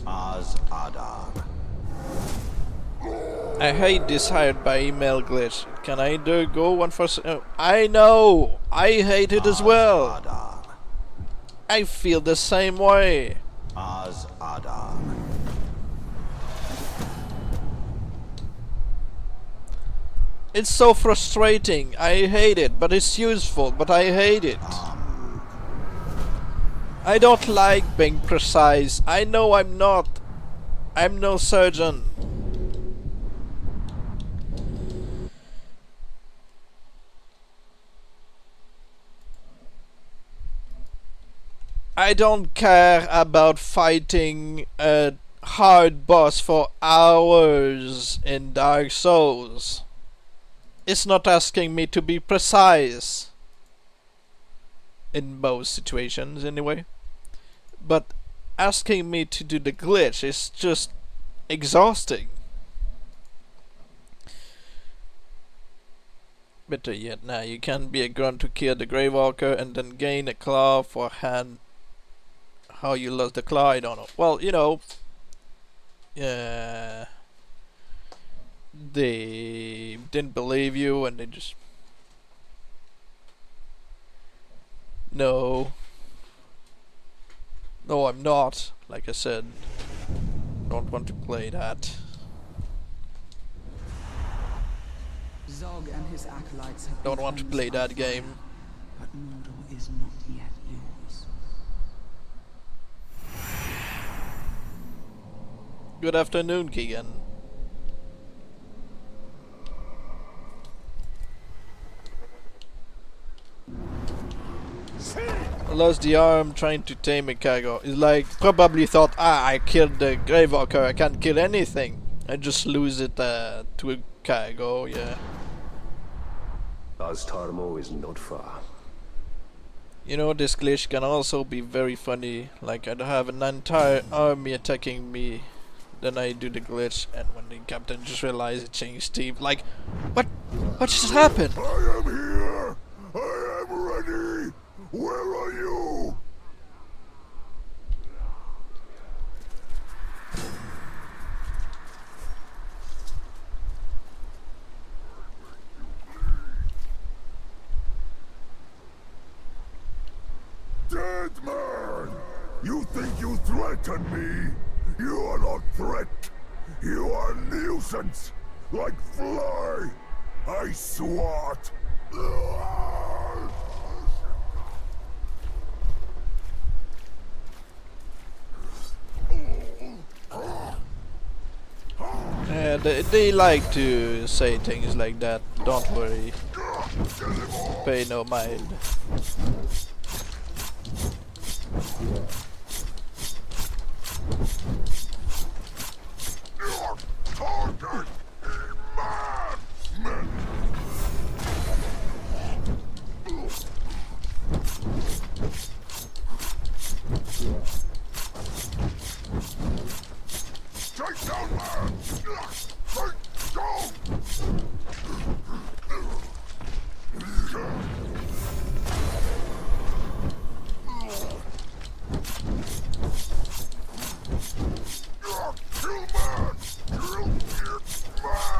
Az Adar. I hate this hired by email glitch. Can I either go one for I know! I hate it as well! Adar. I feel the same way! Az Adar. It's so frustrating. I hate it, but it's useful, but I hate it. I don't like being precise. I know I'm not. I'm no surgeon. I don't care about fighting a hard boss for hours in Dark Souls. It's not asking me to be precise. In most situations, anyway. But asking me to do the glitch is just exhausting. Better yet, now you can be a grunt to kill the Greywalker and then gain a claw for a hand. How you lost the claw, I don't know. Well, you know, they didn't believe you and they just... No, I'm not. Like I said, don't want to play that. Zog and his acolytes have Don't been want to cleansed play by that fire, game. but Mordor is not yet yours. Good afternoon, Keegan. I lost the arm trying to tame a cargo. It's like, probably thought, I killed the Greywalker, I can't kill anything. I just lose it to a cargo, yeah. Aztarmo is not far. You know, this glitch can also be very funny. Like, I'd have an entire army attacking me, then I do the glitch, and when the captain just realized it changed team. Like, what just happened? I am here! I am ready! Where are you? Dead man! You think you threaten me? You are not threat. You are nuisance. Like fly. I swat. They like to say things like that. Don't worry. Pay no mind. Target! Madman! Take down man! Take go! Kill man! Kill it man!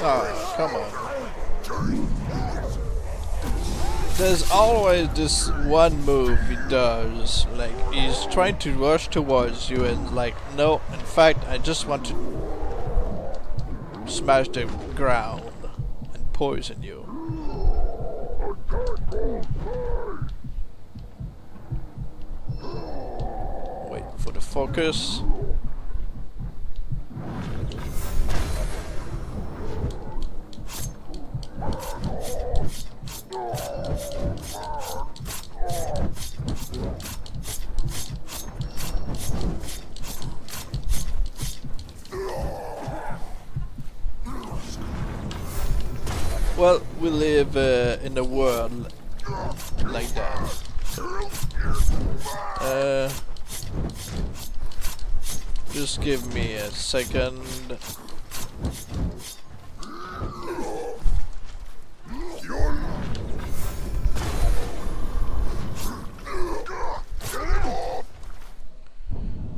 Oh, come on. There's always this one move he does, like he's trying to rush towards you and like, no, in fact I just want to smash the ground and poison you. Wait for the focus. Well, we live in a world like that. Just give me a second.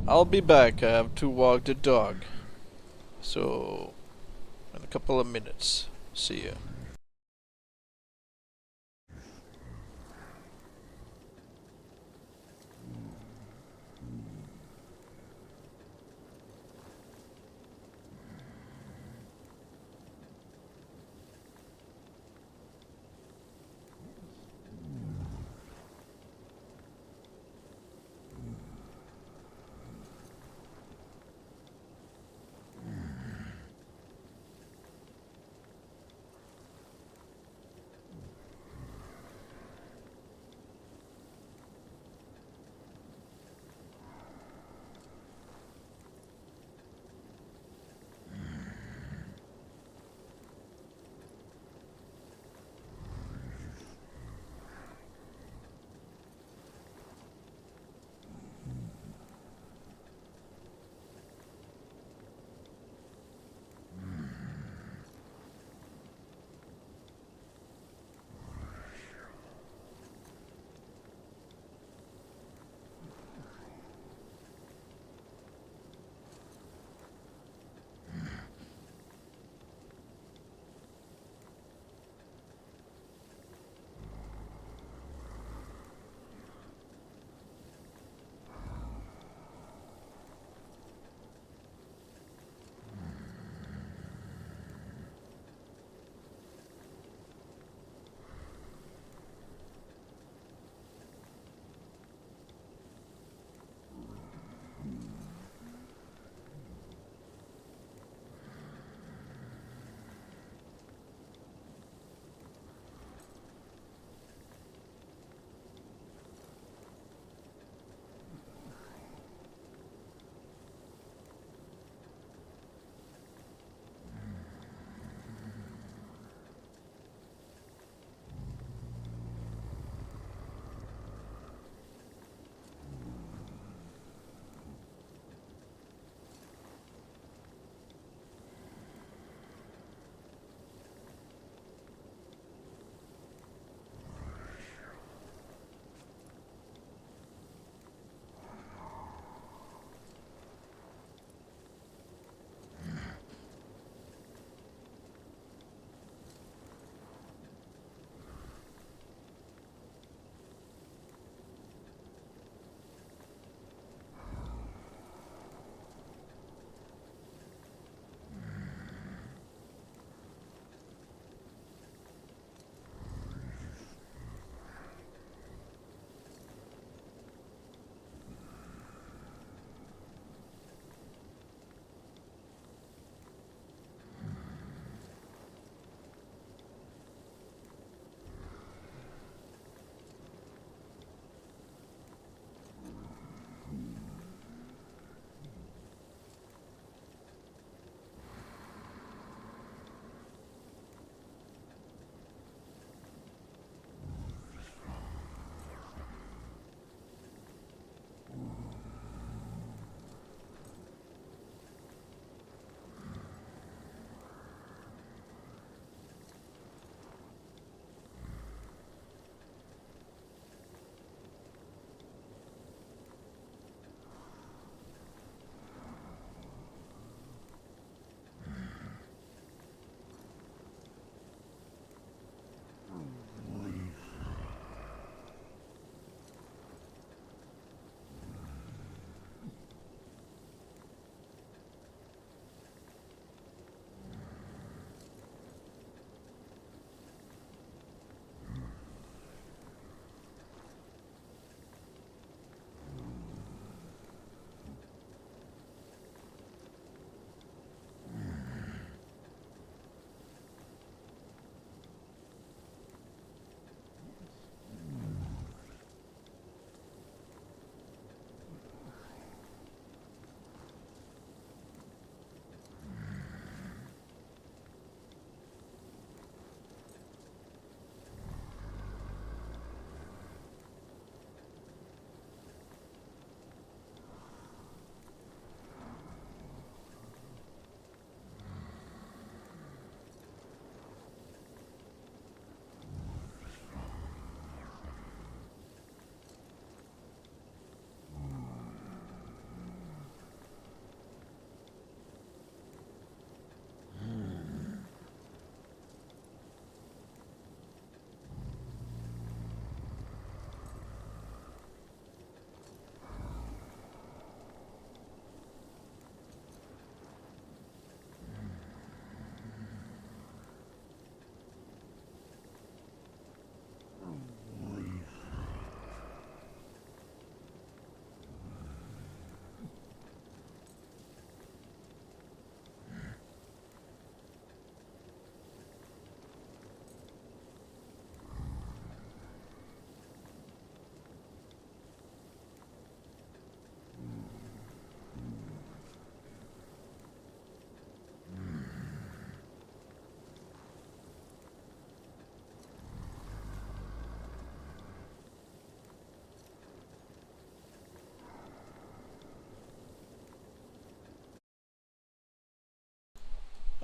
I'll be back. I have to walk the dog. So, in a couple of minutes. See ya.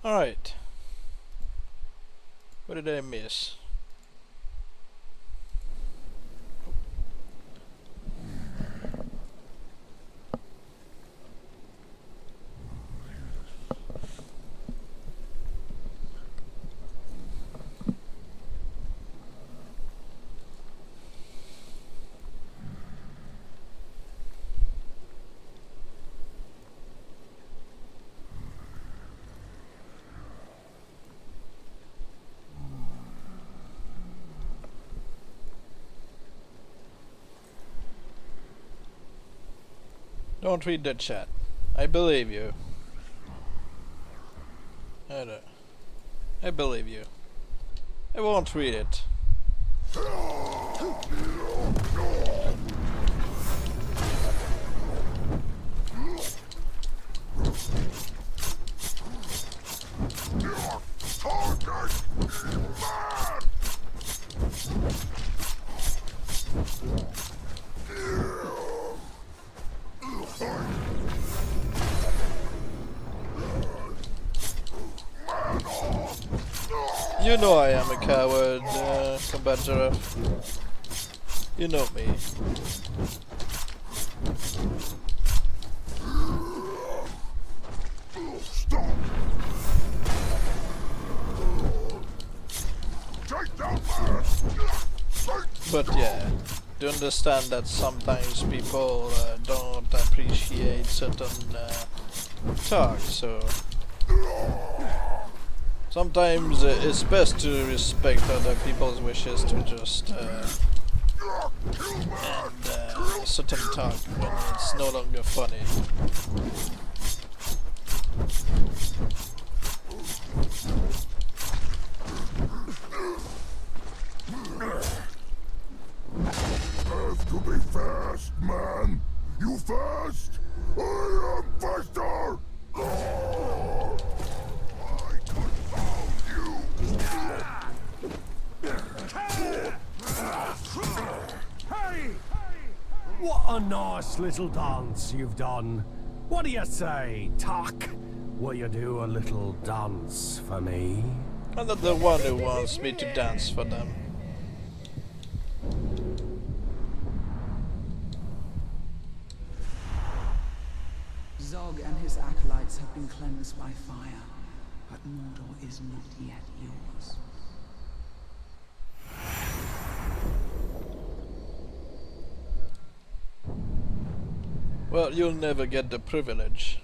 Alright. What did I miss? Don't read the chat. I believe you. I believe you. I won't read it. You know I am a coward, Combat Giraffe. You know me. But yeah, do understand that sometimes people don't appreciate certain talk, so sometimes it's best to respect other people's wishes to just end certain talk when it's no longer funny. Have to be fast, man. You fast? I am faster. I confound you. Hey! What a nice little dance you've done. What do you say, Tuck? Will you do a little dance for me? I'm not the one who wants me to dance for them. Zog and his acolytes have been cleansed by fire, but Mordor is not yet yours. Well, you'll never get the privilege.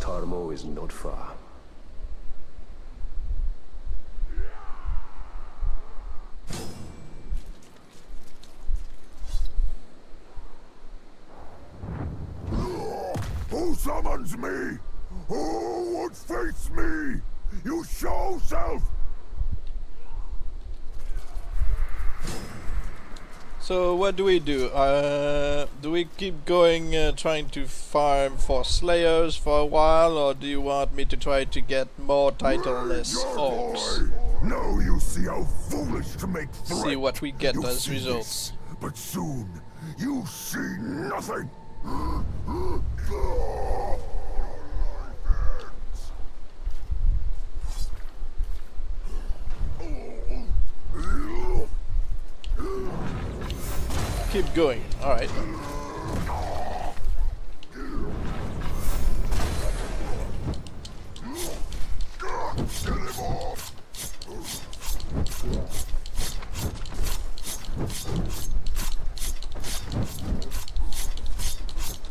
Tarmo is not far. Who summons me? Who would face me? You show self! So what do? Do we keep going trying to farm for slayers for a while, or do you want me to try to get more titleless orcs? Now you see how foolish to make threats. See what we get You as see results. this, but soon you see nothing. Keep going. All right.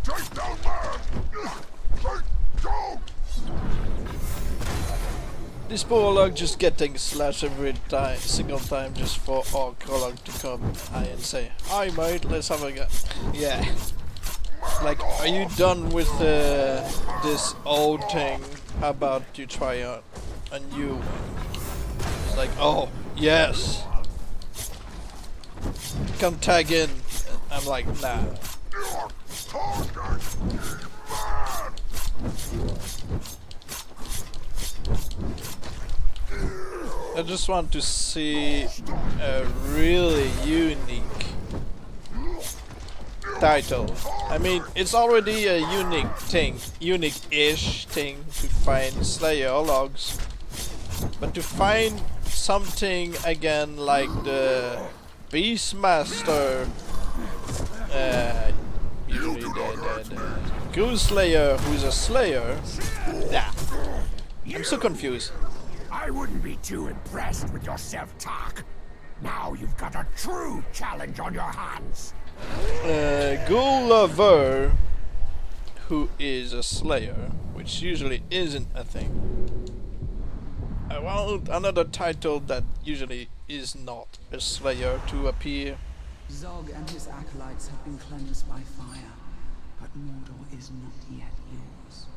Take down man! Take down! This poor log just getting slashed every single time just for our Krolog to come high and say, "Hi mate, let's have a go." Yeah. Like, are you done with this old thing? How about you try a new one? It's like, oh, yes. Come tag in. I'm like, nah. target! Man! I just want to see a really unique title. I mean, it's already a unique thing, unique-ish thing to find Slayer logs, but to find something again like the Beastmaster, usually the Goose Slayer, who's a Slayer. Yeah, I'm so confused. I wouldn't be too impressed with your self-talk. Now you've got a true challenge on your hands. Ghoul Lover, who is a Slayer, which usually isn't a thing. I want another title that usually is not a Slayer to appear. Zog and his acolytes have been cleansed by fire, but Mordor is not yet yours.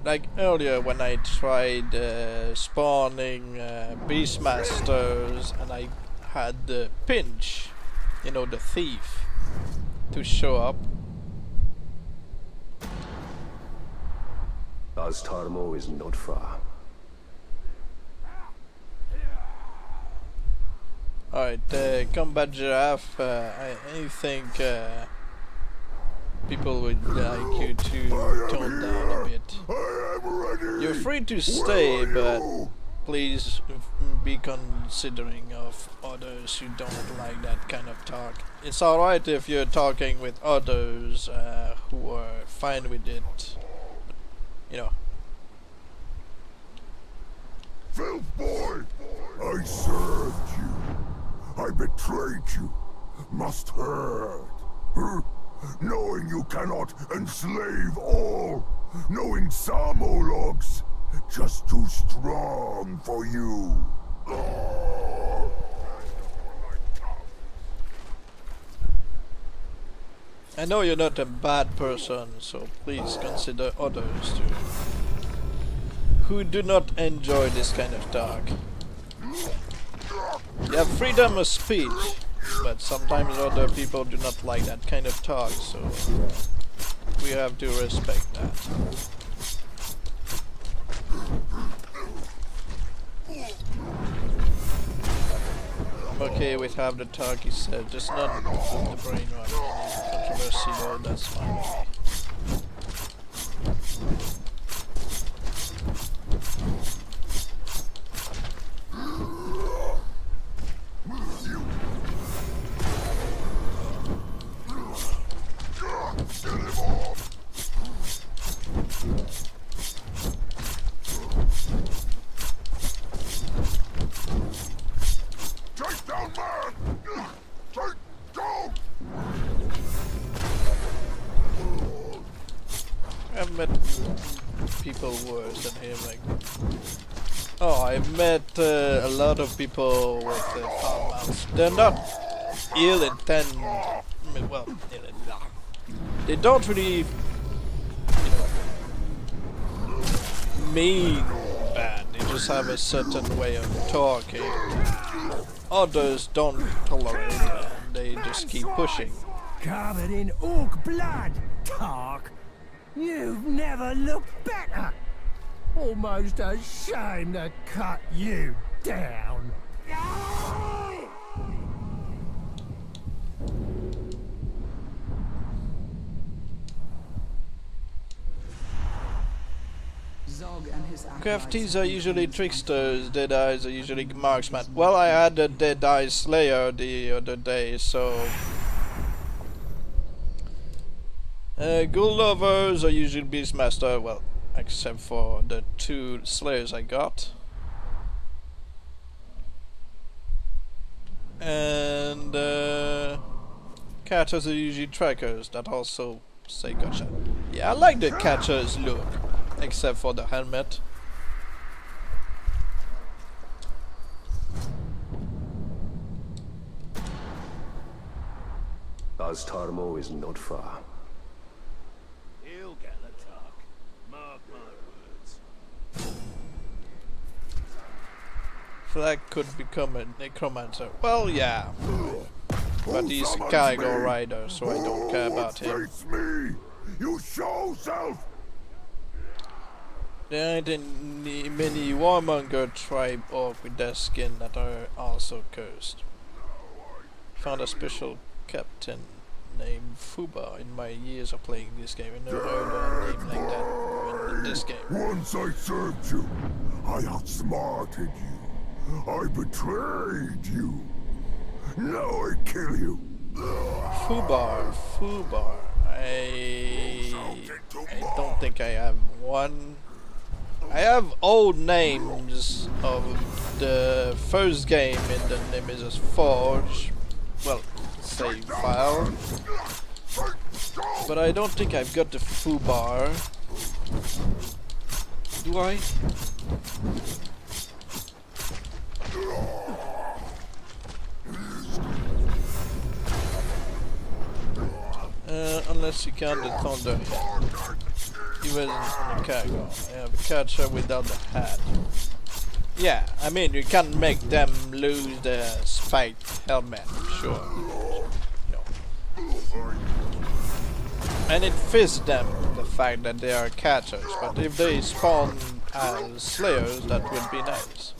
Like earlier when I tried spawning Beastmasters and I had the Pinch, you know, the thief, to show up. Aztarmo is not far. Alright, Combat Giraffe, I think people would like you to tone down a bit. I am ready! You're free to stay, but please be considering of others who don't like that kind of talk. It's alright if you're talking with others who are fine with it, you know. Filth boy! I served you. I betrayed you. Must hurt. Knowing you cannot enslave all. Knowing Samologs. Just too strong for you. I know you're not a bad person, so please consider others too, who do not enjoy this kind of talk. You have freedom of speech, but sometimes other people do not like that kind of talk, so we have to respect that. I'm okay with half the talk he said, just not the brainwash. Controversy though, that's fine with me. Take down man! Take down! I've met people worse than him, like... Oh, I've met a lot of people with foul mouths. They're not ill intent... well, they don't really... you know, mean bad. They just have a certain way of talking. Others don't tolerate it, and they just keep pushing. Covered in orc blood, Tark. You've never looked better. Almost a shame to cut you down. Zog and his acolytes Crafties have are been usually cleansed by tricksters, Deadeyes are usually marksmen. Well, I had a Deadeye Slayer the other day, so... Ghoul Lovers are usually Beastmaster, well, except for the 2 Slayers I got. And Catchers are usually Trackers, that also say gotcha. Yeah, I like the Catcher's look, except for the helmet. Aztarmo is not far. He'll get the talk. Mark my words. Flag could become a necromancer. Well, yeah. But he's a cargo rider, so I don't care about him. Me? You show self! There ain't many warmonger tribe orc with their skin that are also cursed. Found a special captain named Fuba in my years of playing this game. I never heard a name like that in this game. Once I served you, I outsmarted you. I betrayed you. Now I kill you. Fubar. I don't think I have one. I have old names of the first game in the Nemesis Forge. Well, save file. But I don't think I've got the Fubar. Do I? Unless you count the Thunderhead. He wasn't on the cargo. I have a catcher without the hat. Yeah, I mean, you can't make them lose their spiked helmet, sure. No. And it fits them, the fact that they are catchers, but if they spawn as slayers, that would be nice.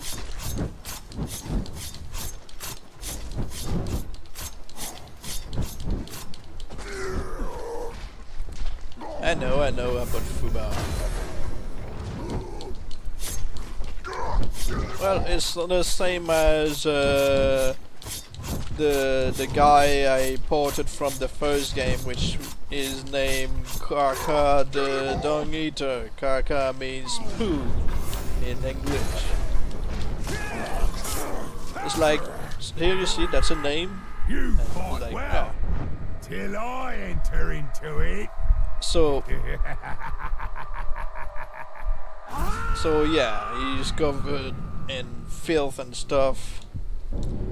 I know about Fuba. Well, it's the same as the guy I ported from the first game, which is named Karka the Dung Eater. Karka means poo in English. It's like, here you see, that's a name. You And fought like, well, till I enter into it. So yeah, he's covered in filth and stuff,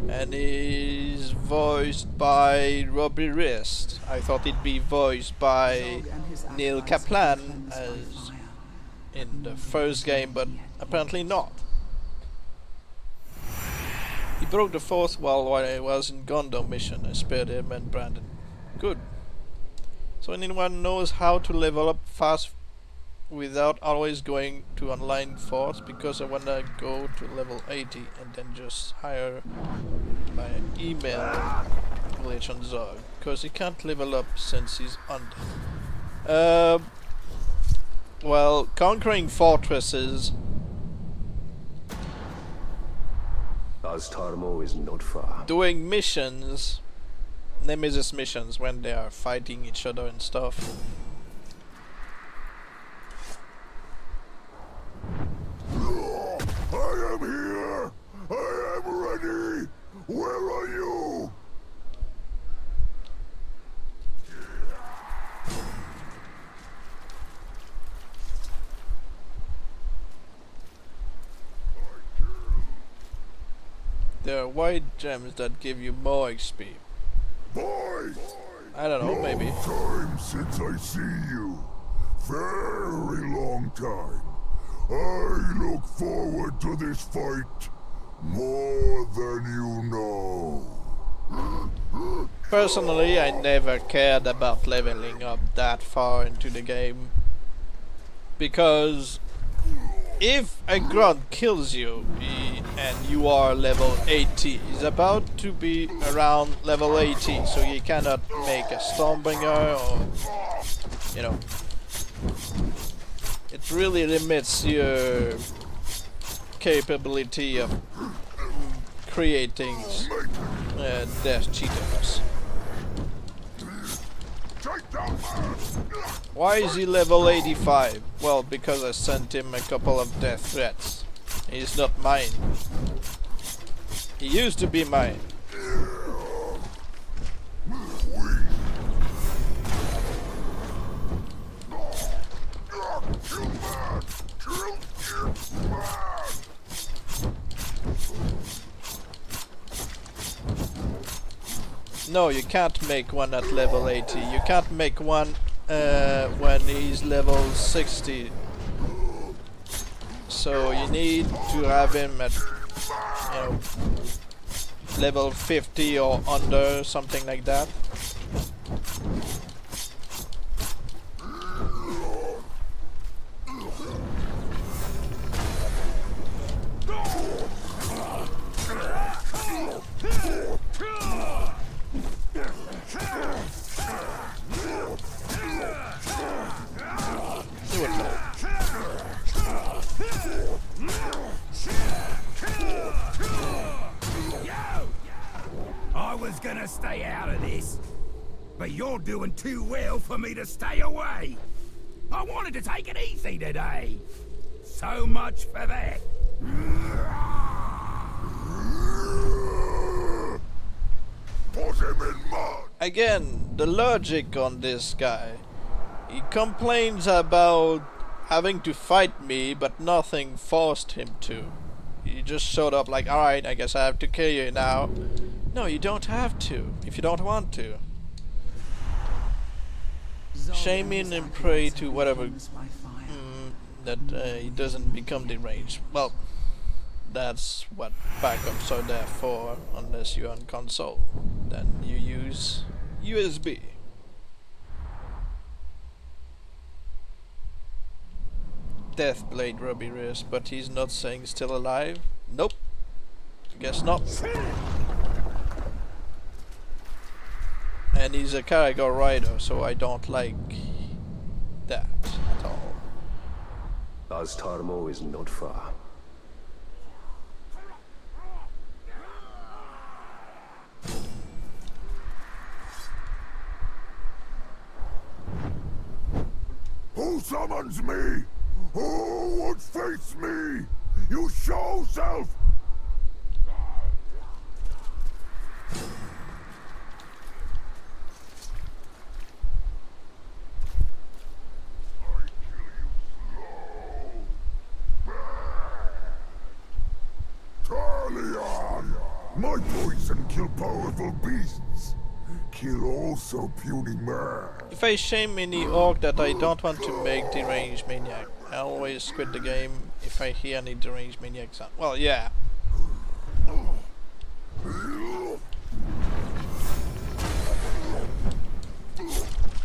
and he's voiced by Robbie Wrist. I thought he'd be voiced by Neil Kaplan as in the first game, but apparently not. He broke the fourth wall while I was in Gondor mission. I spared him and Brandon. Good. So anyone knows how to level up fast without always going to online force, because I wanna go to level 80 and then just hire by email Glitch on Zog, because he can't level up since he's undead. Well, conquering fortresses. Aztarmo is not far. Doing missions, Nemesis missions, when they are fighting each other and stuff. I am here! I am ready! Where are you? There are white gems that give you more XP. Boys! I don't know, maybe. Long time since I see you. Very long time. I look forward to this fight more than you know. Personally, I never cared about leveling up that far into the game, because if a grunt kills you and you are level 80, he's about to be around level 80, so you cannot make a Stormbringer, or, you know, it really limits your capability of creating death cheaters. Why is he level 85? Well, because I sent him a couple of death threats. He's not mine. He used to be mine. No, you can't make one at level 80. You can't make one when he's level 60. So you need to have him at, you know, level 50 or under, something like that. See what's up. I was gonna stay out of this, but you're doing too well for me to stay away. I wanted to take it easy today. So much for that. Put him in mud! Again, the logic on this guy. He complains about having to fight me, but nothing forced him to. He just showed up like, alright, I guess I have to kill you now. No, you don't have to, if you don't want to. Shaming and pray to whatever that he doesn't become deranged. Well, that's what backups are there for, unless you're on console. Then you use USB. Deathblade Ruby but he's not saying still alive? Nope. Guess not. And he's a Caragor rider, so I don't like that at all. Tarmo is not far. Who summons me? Who would face me? You show self! Talion! My poison kill powerful beasts. Kill also puny man. If I shame any orc that I don't want to make deranged maniac, I always quit the game if I hear any deranged maniac sound. Well, yeah.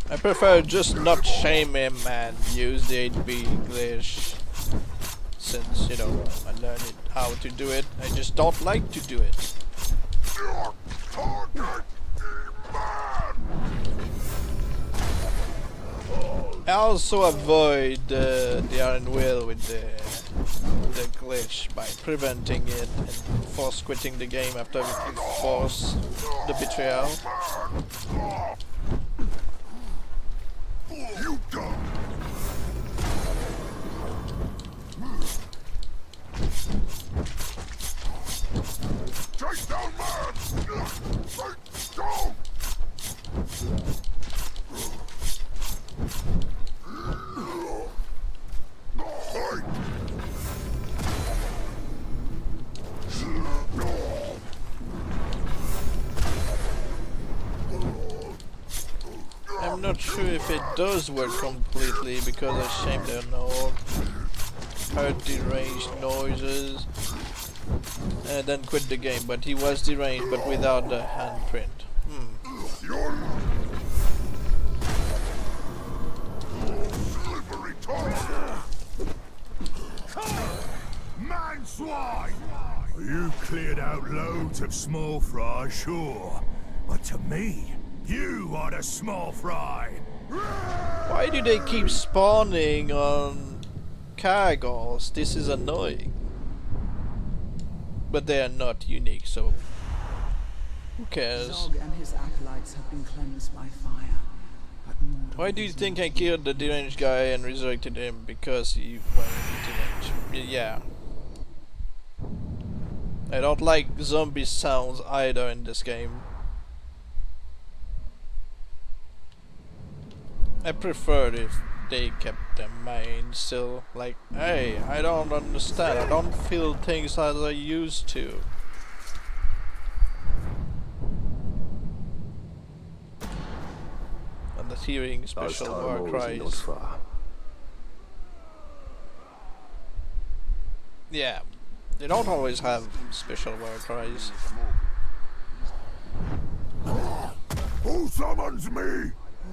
I prefer just not shame him and use the 8B glitch. Since, you know, I learned how to do it, I just don't like to do it. I also avoid the Iron Will with the glitch by preventing it and force quitting the game after we force the betrayal. You done. Take down man! Take down! I'm not sure if it does work completely because I shamed their orc, heard deranged noises, and then quit the game. But he was deranged, but without the handprint. Slippery tongue! Man swine! You cleared out loads of small fry, sure. But to me, you are the small fry. Why do they keep spawning on Caragors? This is annoying. But they are not unique, so who cares? Zog and his acolytes have been cleansed by fire, but Mordor Why do you is think not I killed the deranged guy and resurrected him? Because he went deranged. Yeah. I don't like zombie sounds either in this game. I preferred if they kept their mind still. Like, hey, I don't understand. I don't feel things as I used to. And the hearing special war Tarmo is not cries. far. Yeah, They don't always have special war cries. Who summons me?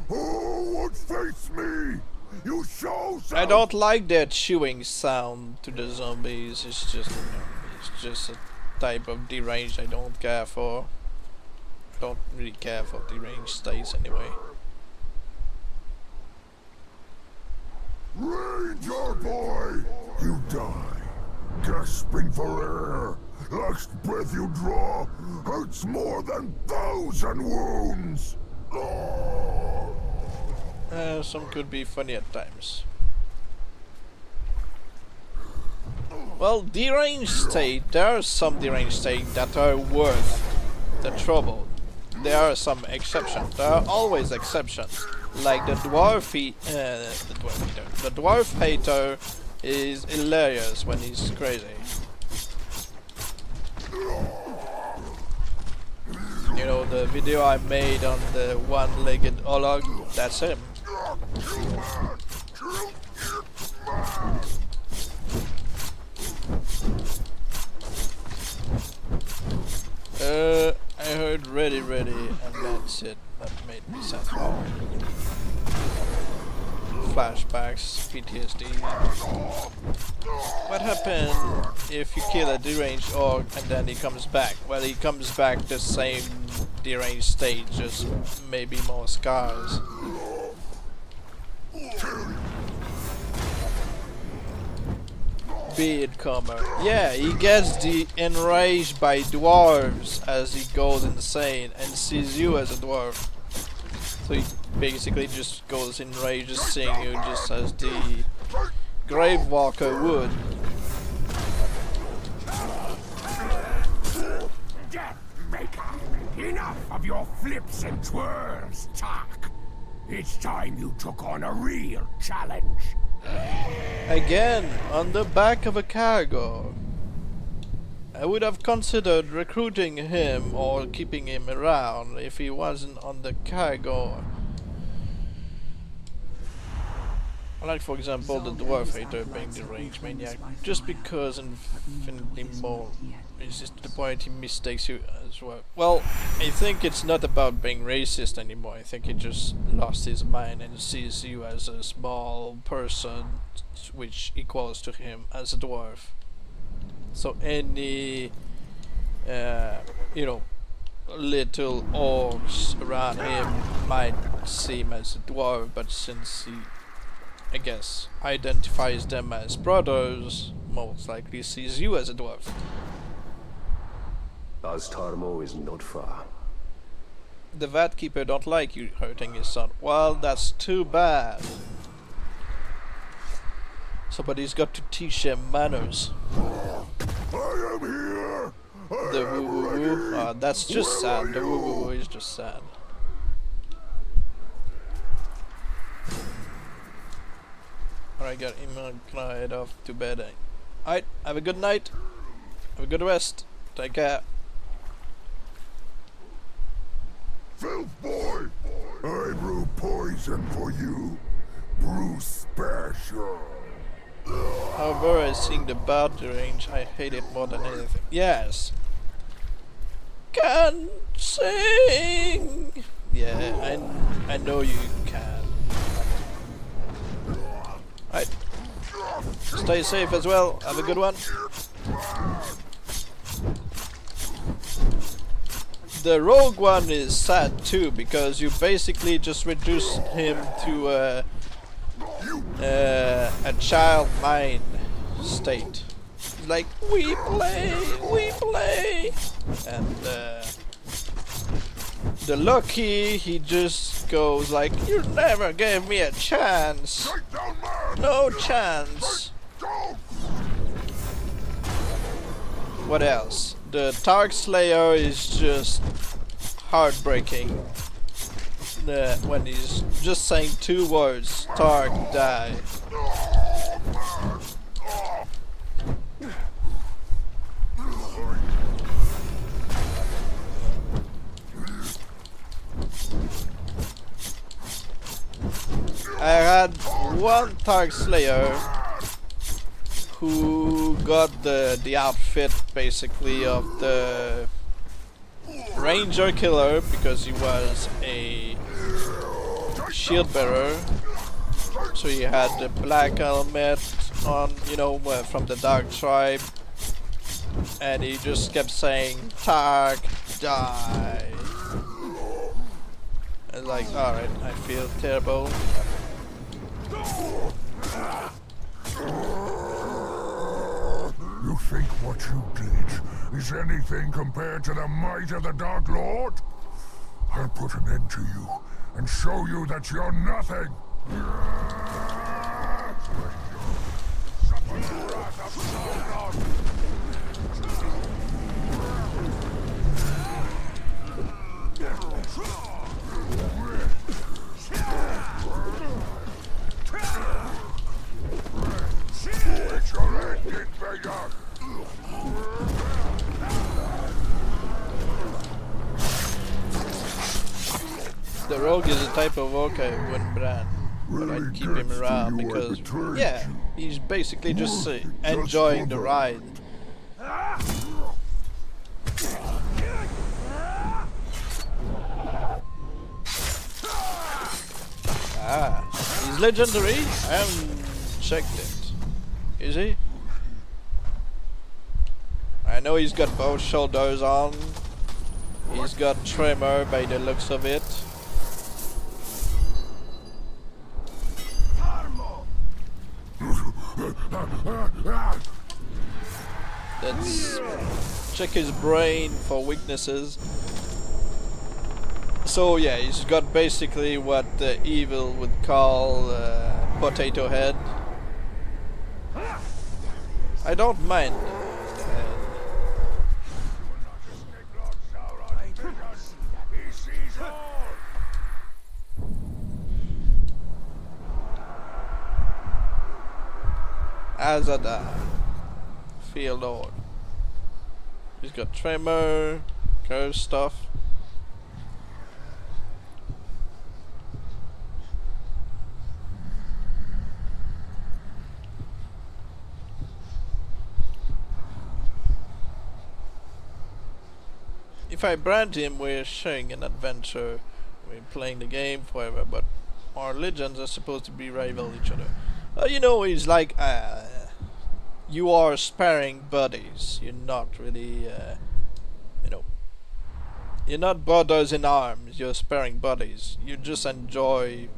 Who would face me? You show some. I don't like that chewing sound to the zombies. It's just, you know, it's just a type of deranged I don't care for. Don't really care for deranged states anyway. Ranger boy, you die, gasping for air. Last breath you draw hurts more than 1,000 wounds. Some could be funny at times. Well, deranged state, there are some deranged states that are worth the trouble. There are some exceptions. There are always exceptions. Like the dwarf the dwarf hater is hilarious when he's crazy. You know, the video I made on the one-legged Olog, that's him. I heard ready, and that's it. That made me sad. Flashbacks, PTSD. What happens if you kill a deranged orc and then he comes back? Well, he comes back the same deranged state, just maybe more scars. Beardcomber. Yeah, he gets enraged by dwarves as he goes insane and sees you as a dwarf. So he basically just goes enraged seeing you just as the Gravewalker would. Deathmaker, enough of your flips and twirls, Tark. It's time you took on a real challenge. Again, on the back of a cargo. I would have considered recruiting him or keeping him around if he wasn't on the cargo. Like, for example, the dwarf hater being the range maniac, just because infinitely more is just to the point he mistakes you as well. Well, I think it's not about being racist anymore. I think he just lost his mind and sees you as a small person, which equals to him as a dwarf. So any, you know, little orcs around him might seem as a dwarf, but since he, I guess, identifies them as brothers, most likely sees you as a dwarf. Tarmo is not far. The Vat Keeper don't like you hurting his son. Well, that's too bad. Somebody's got to teach him manners. I am here. The woo woo woo. That's just sad. The woo woo woo is just sad. Alright, got him gonna head off to bed. Alright, have a good night. Have a good rest. Take care. Filth boy, I brew poison for you. Brew special. However, I sing the battle range. I hate it more than anything. Yes. Can sing. Yeah, I know you can. Right. Stay safe as well. Have a good one. The rogue one is sad too, because you basically just reduce him to a child mind state. Like, we play, and the Lucky, he just goes like, you never gave me a chance. No chance. What else? The Tark Slayer is just heartbreaking. When he's just saying 2 words, Tark, die. I had one Tark Slayer who got the outfit benefit basically of the ranger killer, because he was a shield bearer, so he had the black helmet on, you know, from the dark tribe, and he just kept saying "Tark, die." And like, alright, I feel terrible. You think what you did is anything compared to the might of the Dark Lord? I'll put an end to you and show you that you're nothing. It's your end, invader! The rogue is a type of orc I wouldn't brand, but I'd keep him around because, yeah, he's basically just enjoying the ride. Ah, he's legendary? I haven't checked it. Is he? I know he's got both shoulders on. He's got tremor by the looks of it. Let's check his brain for weaknesses. So yeah, he's got basically what the evil would call potato head. I don't mind. Azada, Field Lord. He's got tremor, curse stuff. If I brand him, we're sharing an adventure. We're playing the game forever, but our legends are supposed to be rival each other. You know, he's like, you are sparring buddies. You're not really, you know, you're not brothers in arms. You're sparring buddies. You just enjoy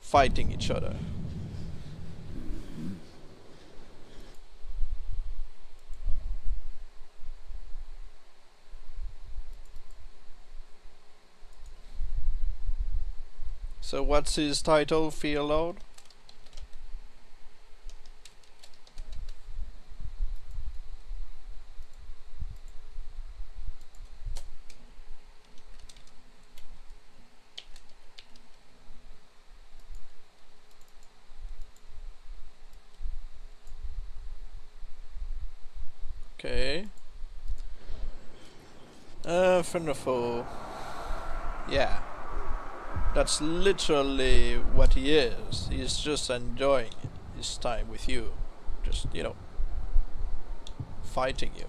fighting each other. So what's his title, Field Lord? Okay. Wonderful. Yeah. That's literally what he is. He's just enjoying his time with you. Just, you know, fighting you.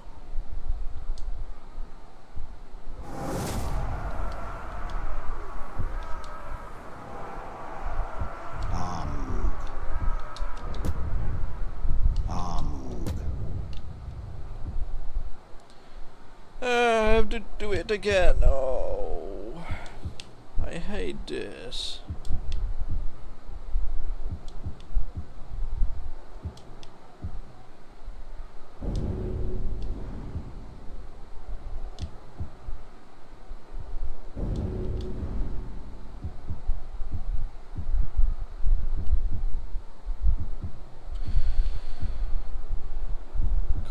I have to do it again. Oh, I hate this.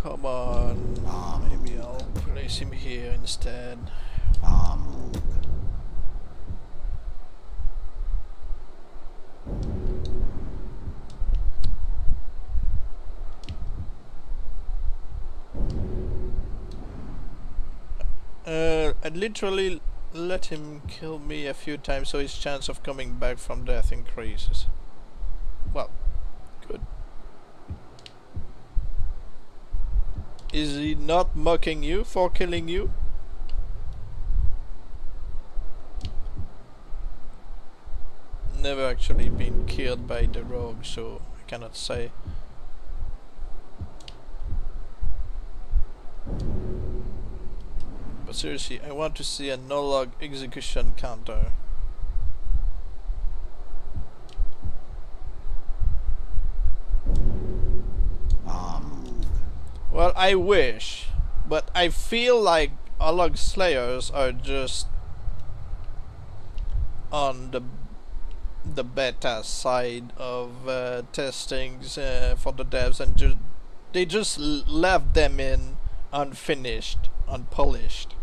Come on, maybe I'll place him here instead. I'd literally let him kill me a few times so his chance of coming back from death increases. Well, good. Is he not mocking you for killing you? Never actually been killed by the rogue, so I cannot say. But seriously, I want to see a no-log execution counter. Well, I wish, but I feel like Alog Slayers are just on the beta side of testings for the devs, and they just left them in unfinished, unpolished,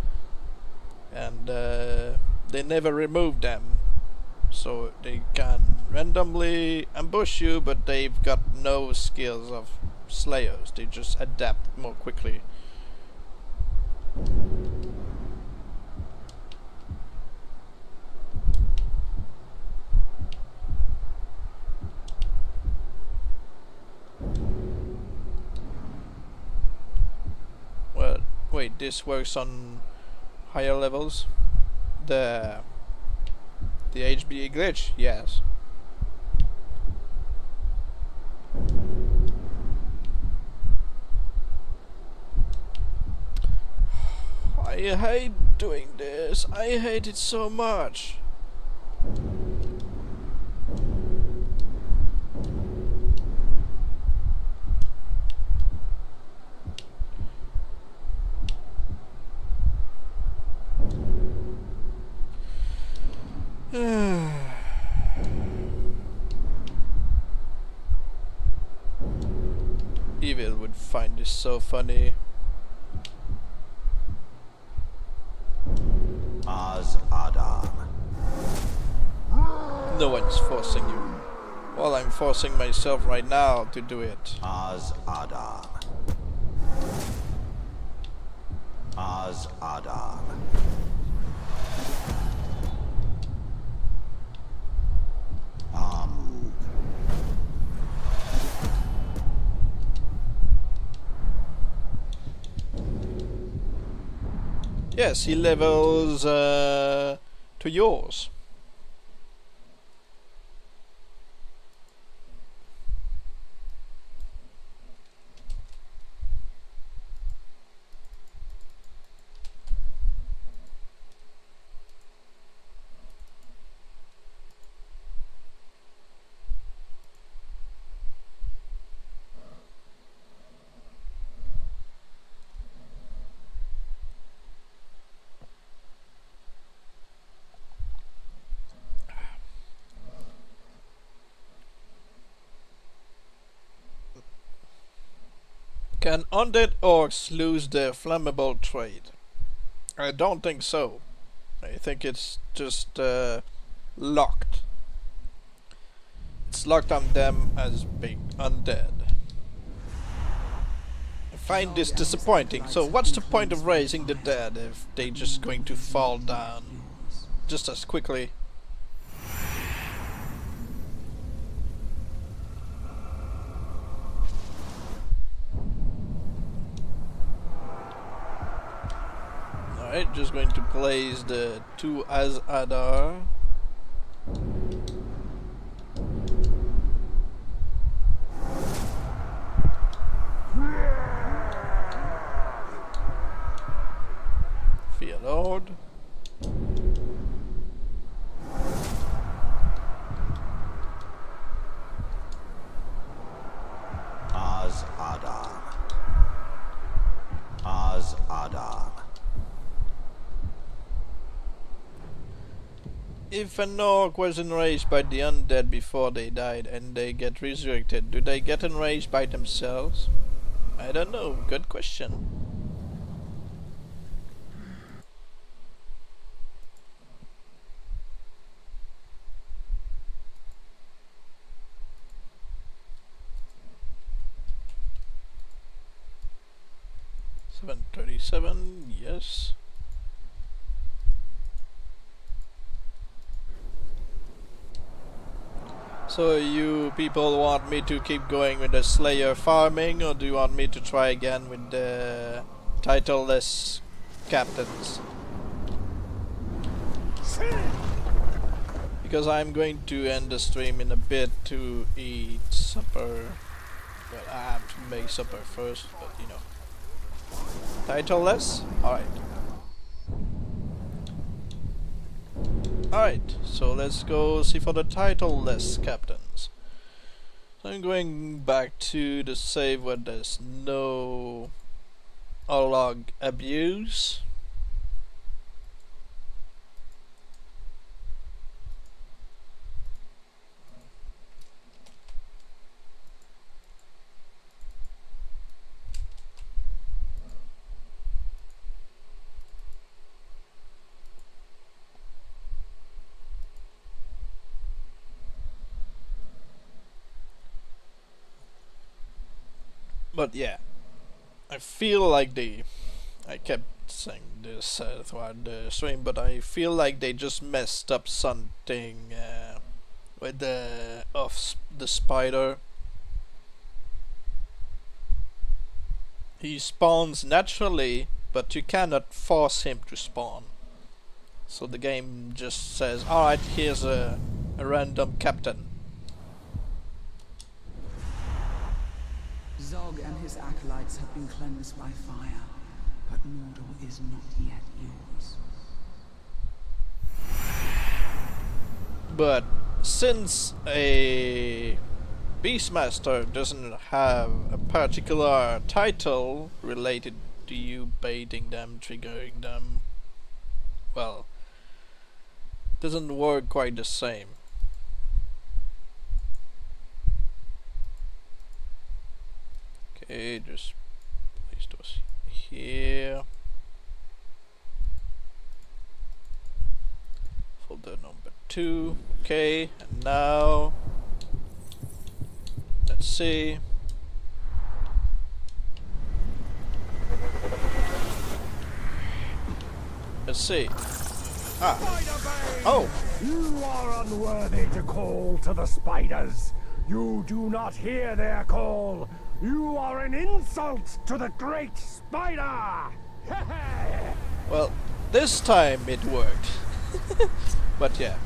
and they never removed them, so they can randomly ambush you, but they've got no skills of Slayers. They just adapt more quickly. Well, wait, this works on higher levels? The HBE glitch? Yes. I hate doing this. I hate it so much. Evil would find this so funny. No one's forcing you. Well, I'm forcing myself right now to do it. Az Adam. Az Adam. Yes, he levels to yours. Can undead orcs lose their flammable trait? I don't think so. I think it's just locked. It's locked on them as being undead. I find this disappointing. So what's the point of raising the dead if they're just going to fall down just as quickly? Alright, just going to place the 2 as Adar. Fear Lord. Az Adam. Az Adam. If an orc was enraged by the undead before they died and they get resurrected, do they get enraged by themselves? I don't know, good question. $737, yes. So you people want me to keep going with the Slayer farming, or do you want me to try again with the titleless captains? Because I'm going to end the stream in a bit to eat supper. Well, I have to make supper first, but you know. Titleless? Alright. Alright, so let's go see for the titleless captains. So I'm going back to the save where there's no log abuse. But yeah, I feel like I kept saying this throughout the stream, but I feel like they just messed up something with the the spider. He spawns naturally, but you cannot force him to spawn. So the game just says, alright, here's a random captain. Zog and his acolytes have been cleansed by fire, but Mordor is not yet yours. But since a Beastmaster doesn't have a particular title related to you baiting them, triggering them, well, doesn't work quite the same. Okay, just place those here. Folder number 2. Okay, and now let's see. Let's see. Ah. Oh. You are unworthy to call to the spiders. You do not hear their call. You are an insult to the great spider. Well, this time it worked. But yeah.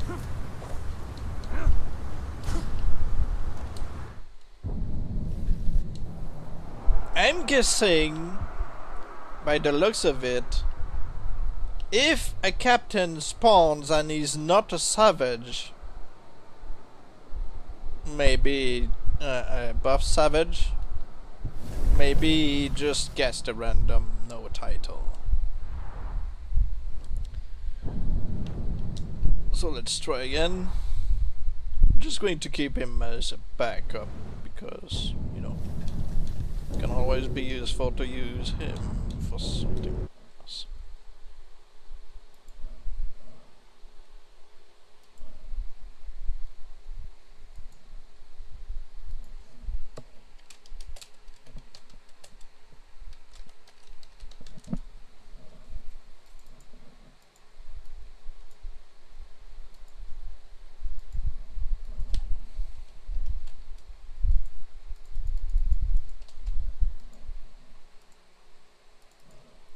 I'm guessing, by the looks of it, if a captain spawns and he's not a savage, maybe a buff savage, maybe he just gets the random no title. So let's try again. I'm just going to keep him as a backup because, you know, it can always be useful to use him for something else.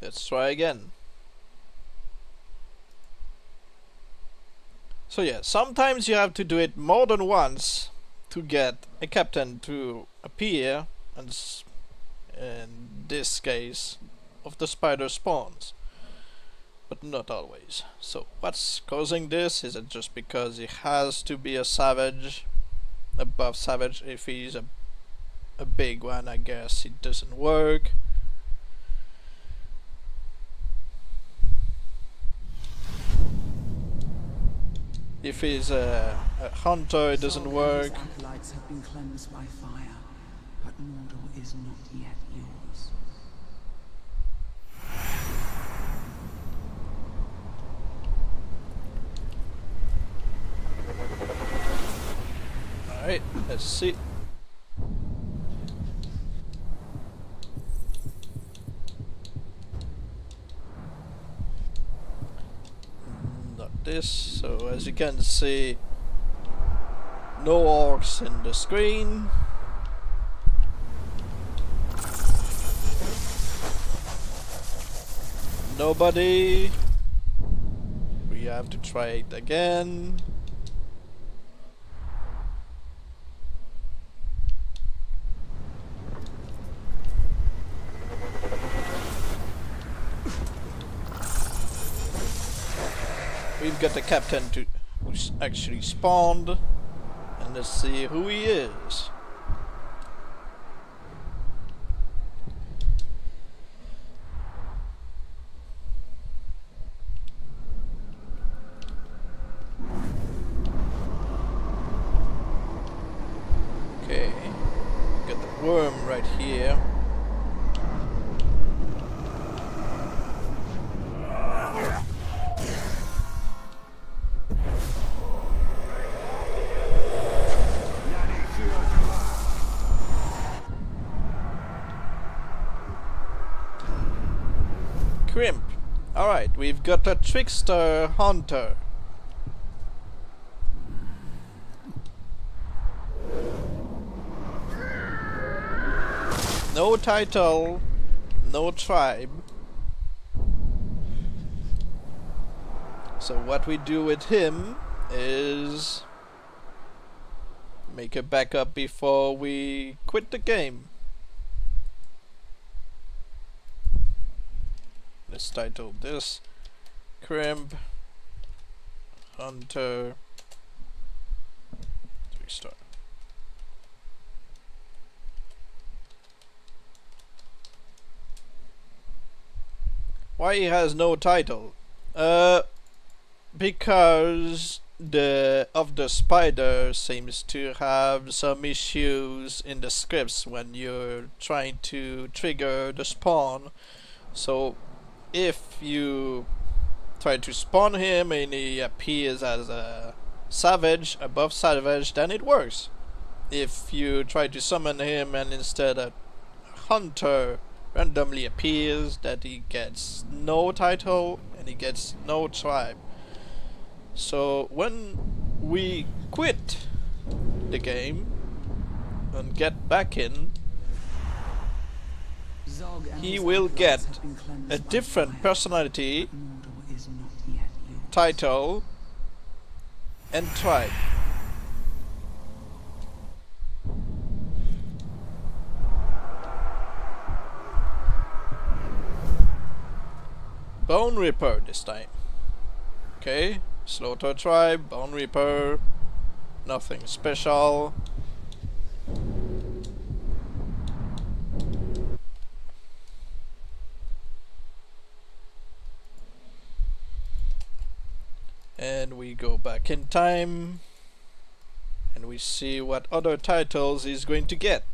Let's try again. So yeah, sometimes you have to do it more than once to get a captain to appear, and in this case of the spider spawns, but not always. So what's causing this? Is it just because he has to be a savage, a buff savage? If he's a big one, I guess it doesn't work. If he's a hunter, it doesn't work. His acolytes have been cleansed by fire, but Mordor is not yet yours. Alright, let's see. Not this, so as you can see, No orcs in the screen. Nobody. We have to try it again. We've got the captain who's actually spawned, and let's see who he is. Okay, got the worm right here. Crimp. Alright, we've got a trickster hunter. No title, no tribe. So what we do with him is make a backup before we quit the game. Let's title this Crimp Hunter 3-star. Why he has no title? Because the spider seems to have some issues in the scripts when you're trying to trigger the spawn. So if you try to spawn him and he appears as a savage, above savage, then it works. If you try to summon him and instead a hunter randomly appears, that he gets no title and he gets no tribe. So when we quit the game and get back in, he will get a different personality, title, and tribe. Bone Reaper this time. Okay, Slaughter tribe, Bone Reaper, nothing special. And we go back in time and we see what other titles he's going to get.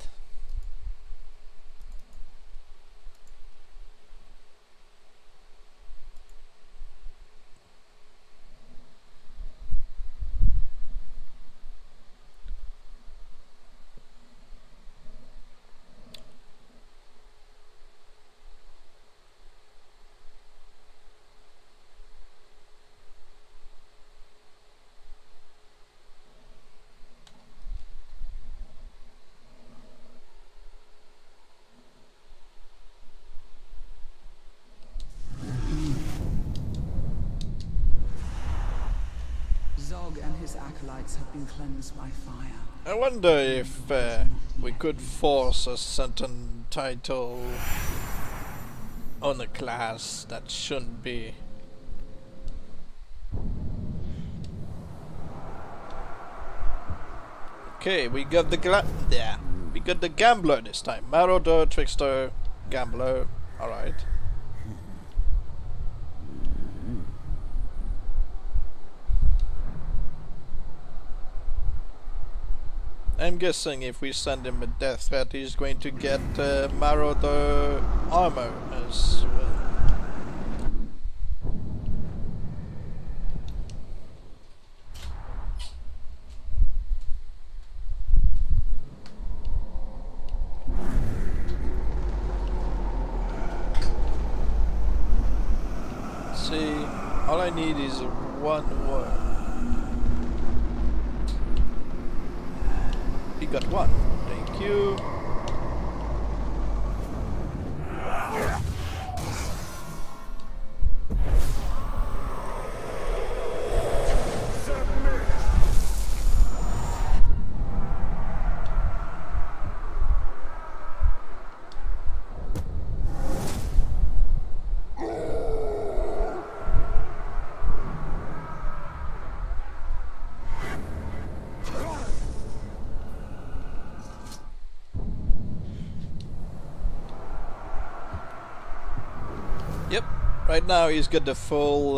Zog and his acolytes have been cleansed by fire. I wonder if we could force a certain title on a class that shouldn't be. Okay, we got we got the gambler this time. Marauder, trickster, gambler. All right. I'm guessing if we send him a death threat, he's going to get Marauder armor as well. See, all I need is one word. already got one. Thank you. Yep, right now he's got the full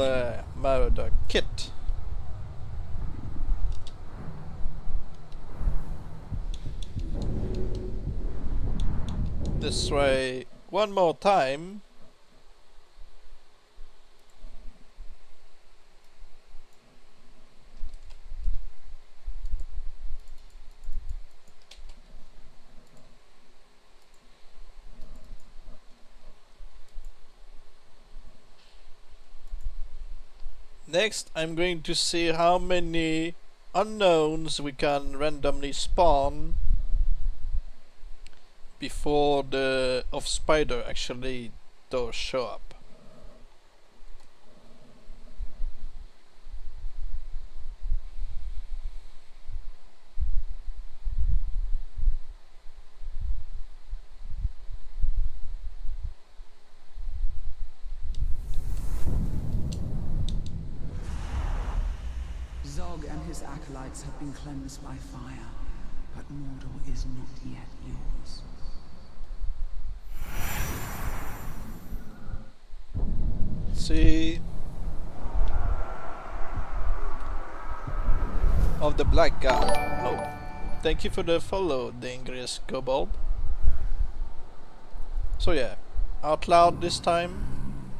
Marauder kit. Let's try one more time. Next, I'm going to see how many unknowns we can randomly spawn before the spider actually does show up. Zog and his acolytes have been cleansed by fire, but Mordor is not yet yours. See of the black guy. Oh, thank you for the follow, Dangerous Kobold. So yeah, out loud this time.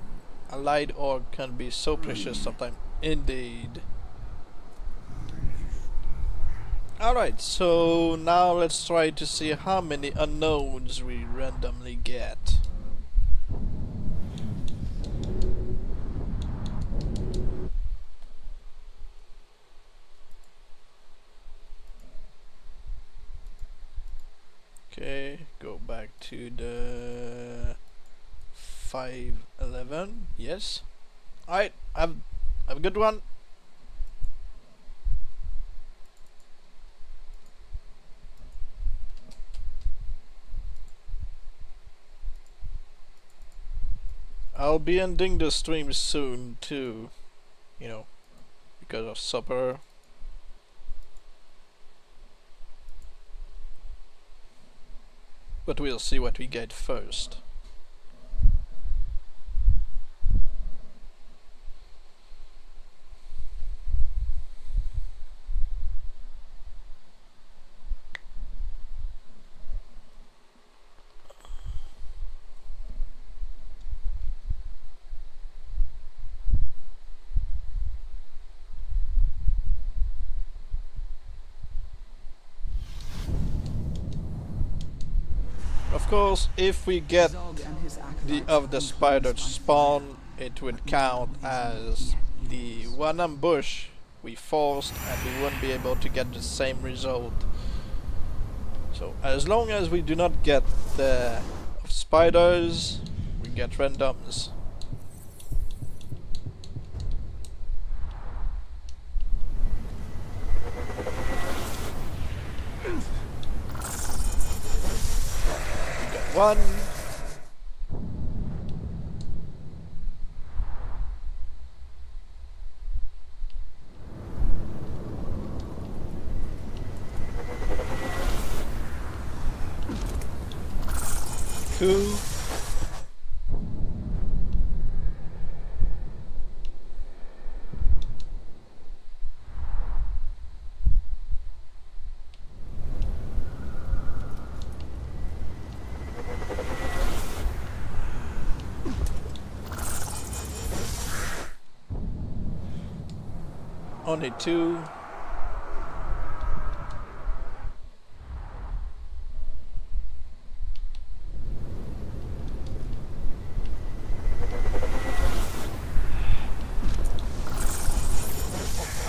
A light orb can be so precious sometimes, indeed. Alright, so now let's try to see how many unknowns we randomly get. Okay, go back to the 511. Yes. Alright, I've a good one. I'll be ending the stream soon too, you know, because of supper. But we'll see what we get first. Of course, if we get the spider spawn, it would count as the one ambush we forced, and we won't be able to get the same result. So as long as we do not get the spiders, we get randoms. One. Two. Only two.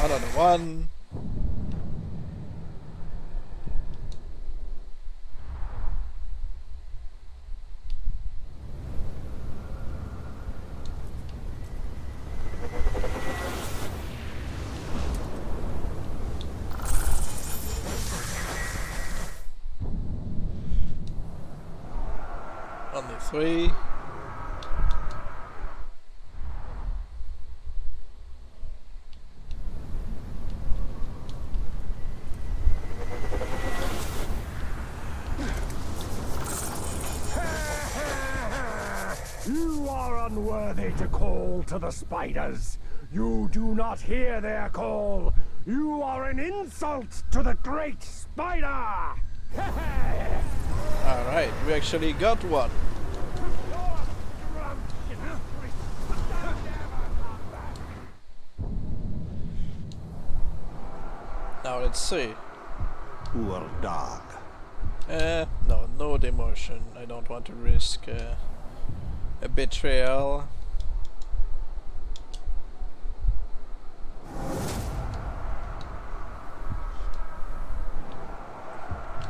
Another one. 3. You are unworthy to call to the spiders. You do not hear their call. You are an insult to the great spider! Alright, we actually got one. Now let's see. Urdag. No demotion. I don't want to risk a betrayal.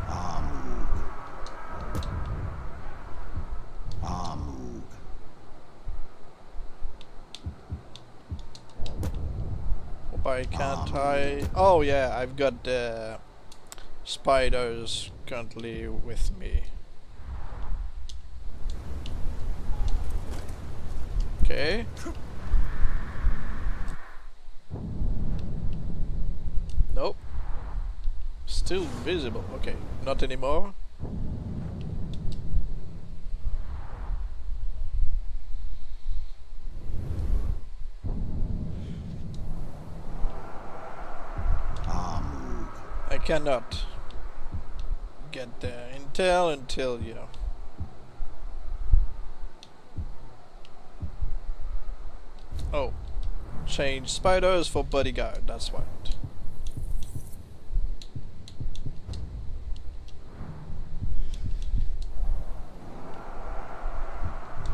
Amug. Amug. Why can't I? Oh yeah, I've got spiders currently with me. Okay. Nope. Still visible. Okay, not anymore. I cannot get the intel until, you know. Oh, change spiders for bodyguard, that's right.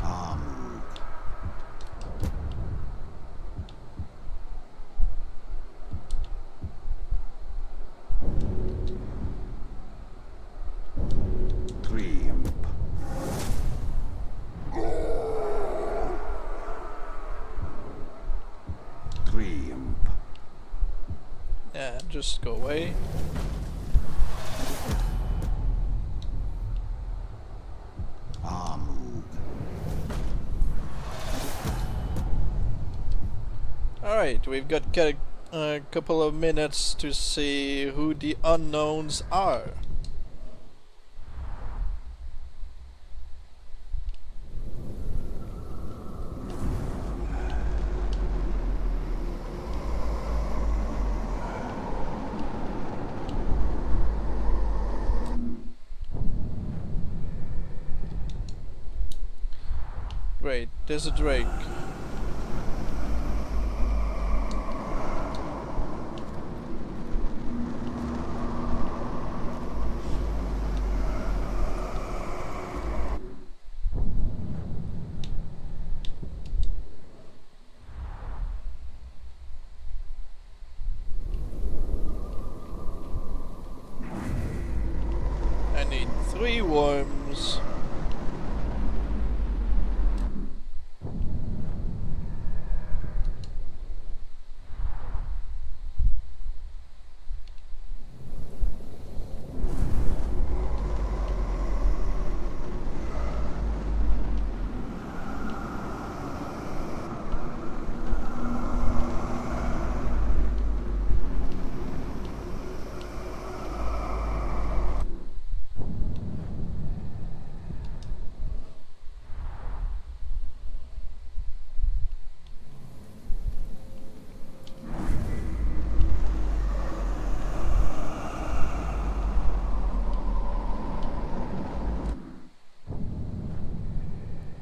Amug. 3 imp. Yeah, just go away. Amug. Alright, we've got a couple of minutes to see who the unknowns are. Great, there's a Drake. I need 3 worms.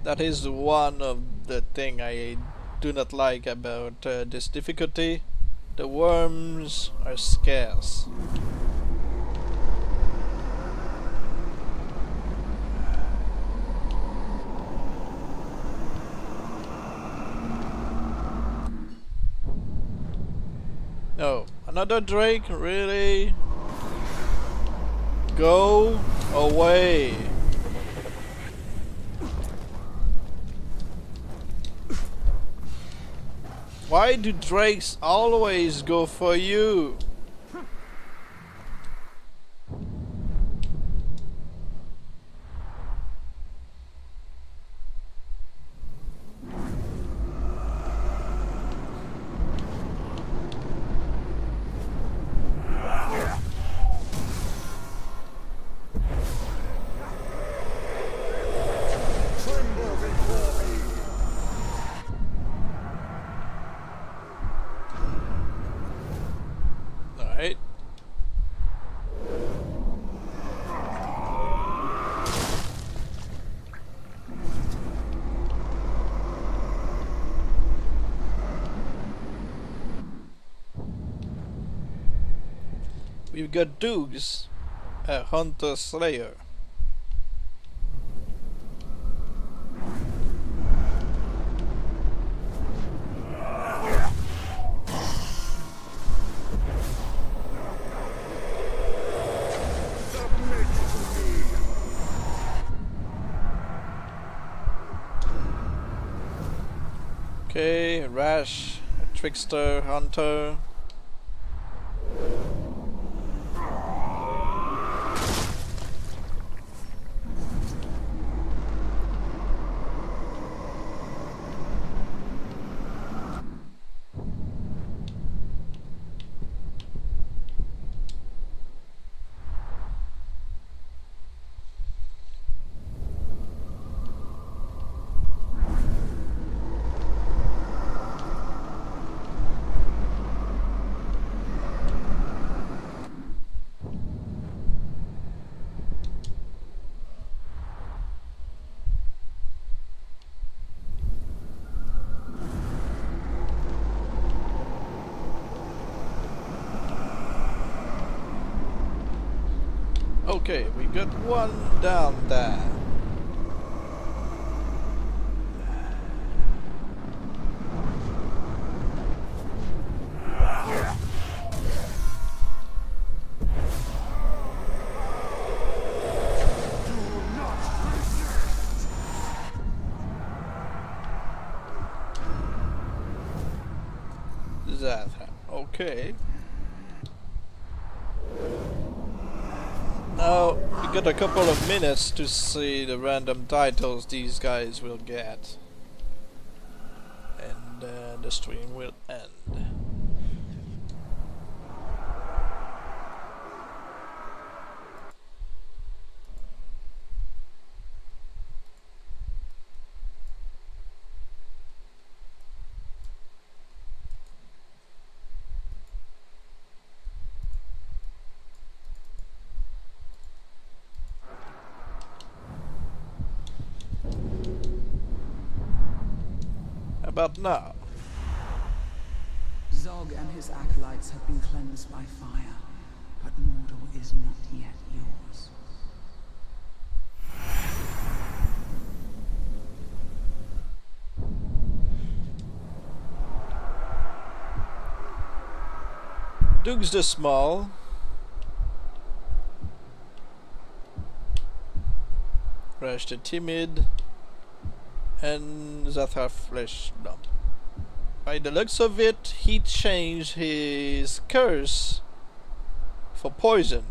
That is one of the thing I do not like about this difficulty. The worms are scarce. No, another Drake? Really? Go away. Why do Drakes always go for you? We've got Dukes, a hunter slayer. Okay, Rash, a trickster, hunter. Okay, we got one down there. That okay. Now we got a couple of minutes to see the random titles these guys will get, and the stream will end. About now. Zog and his acolytes have been cleansed by fire, but Mordor is not yet yours. Dukes the Small. Rash the Timid. And Zathar Flesh Lump. By the looks of it, he changed his curse for poison.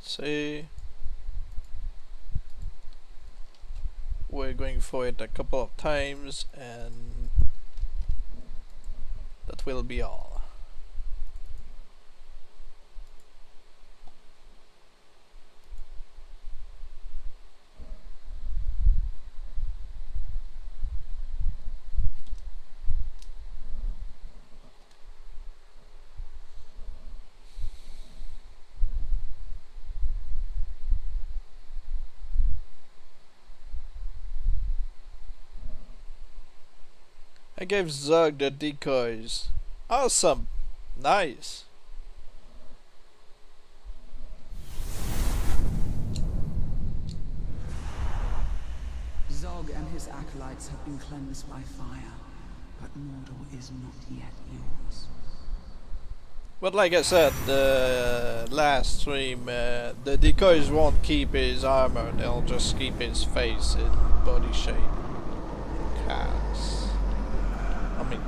See, we're going for it a couple of times and that will be all. I gave Zug the decoys. Awesome! Nice! Zog and his acolytes have been cleansed by fire, but Mordor is not yet yours. But like I said, the last stream, the decoys won't keep his armor, they'll just keep his face in body shape. Cast. I mean,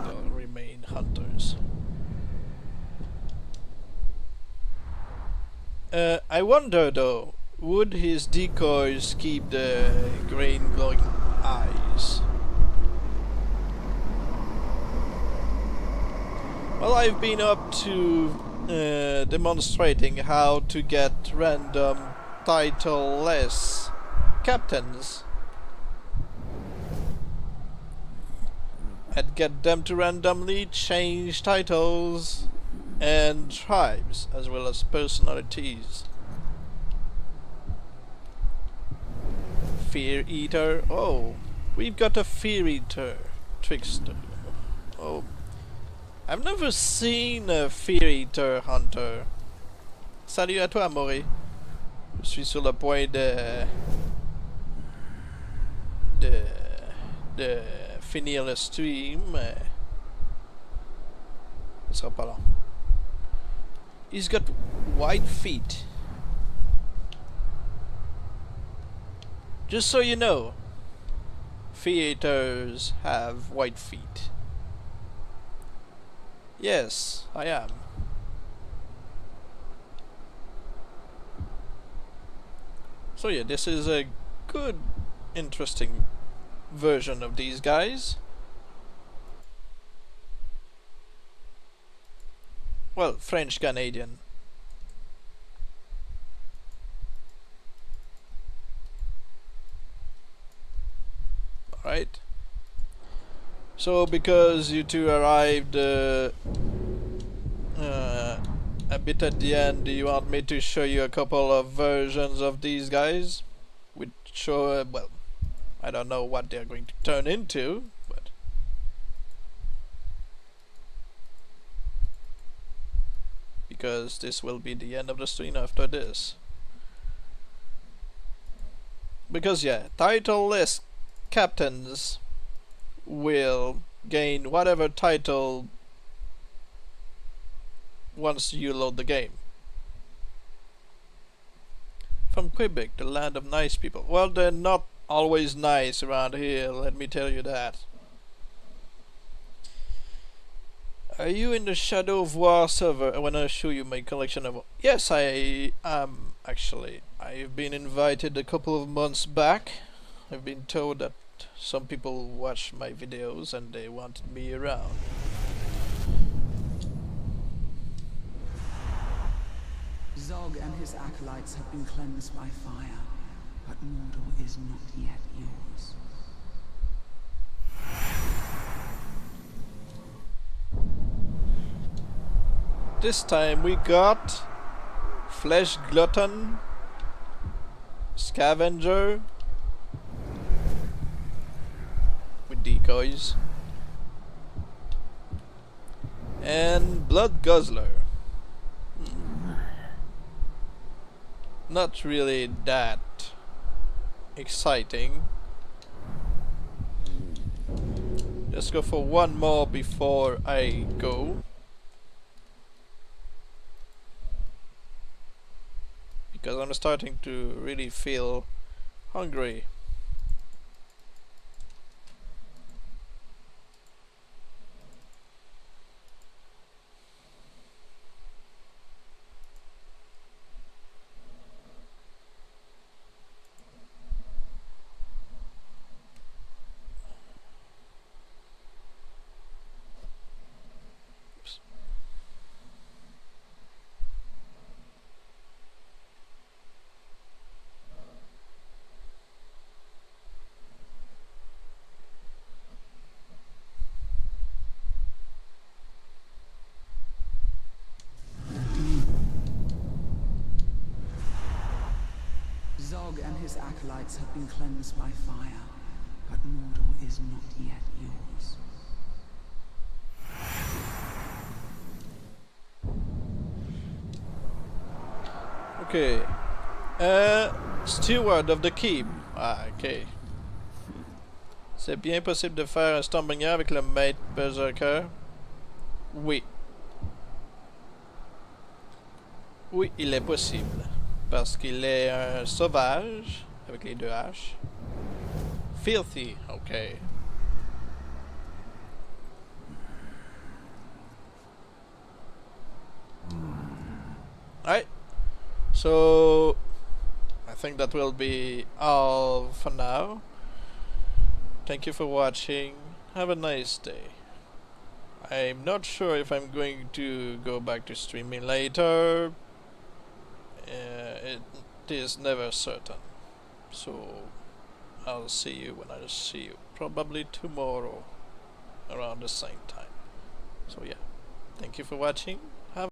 they'll remain hunters. I wonder though, would his decoys keep the green glowing eyes? Well, I've been up to demonstrating how to get random titleless captains. and get them to randomly change titles and tribes as well as personalities. Fear Eater. Oh, we've got a Fear Eater trickster. Oh, I've never seen a Fear Eater hunter. Salut à toi, Maury. Je suis sur le point de finir le stream, mais ce sera pas long. He's got white feet. Just so you know, theaters have white feet. Yes, I am. So yeah, this is a good, interesting version of these guys. Well, French Canadian. Alright. So because you two arrived a bit at the end, do you want me to show you a couple of versions of these guys? Which show, well, I don't know what they're going to turn into, but because this will be the end of the stream after this. Because yeah, titleless captains will gain whatever title once you load the game. From Quebec, the land of nice people. Well, they're not always nice around here, let me tell you that. Are you in the Shadow of War server? I wanna show you my collection of... Yes, I am actually. I've been invited a couple of months back. I've been told that some people watch my videos and they wanted me around. Zog and his acolytes have been cleansed by fire, but Mordor is not yet yours. This time we got Flesh Glutton, Scavenger with decoys, and Blood Guzzler. Not really that exciting. Let's go for one more before I go. Because I'm starting to really feel hungry. Zog and his acolytes have been cleansed by fire, but Mordor is not yet yours. Okay. Steward of the Keep. Ah, ok. C'est bien possible de faire un Stormbringer avec le maître Berserker? Oui. Oui, il est possible. Parce qu'il est un sauvage, avec les deux haches. Filthy, ok. Alright. So, I think that will be all for now. Thank you for watching. Have a nice day. I'm not sure if I'm going to go back to streaming later. It is never certain. So, I'll see you when I see you. Probably tomorrow. around the same time. So yeah, thank you for watching.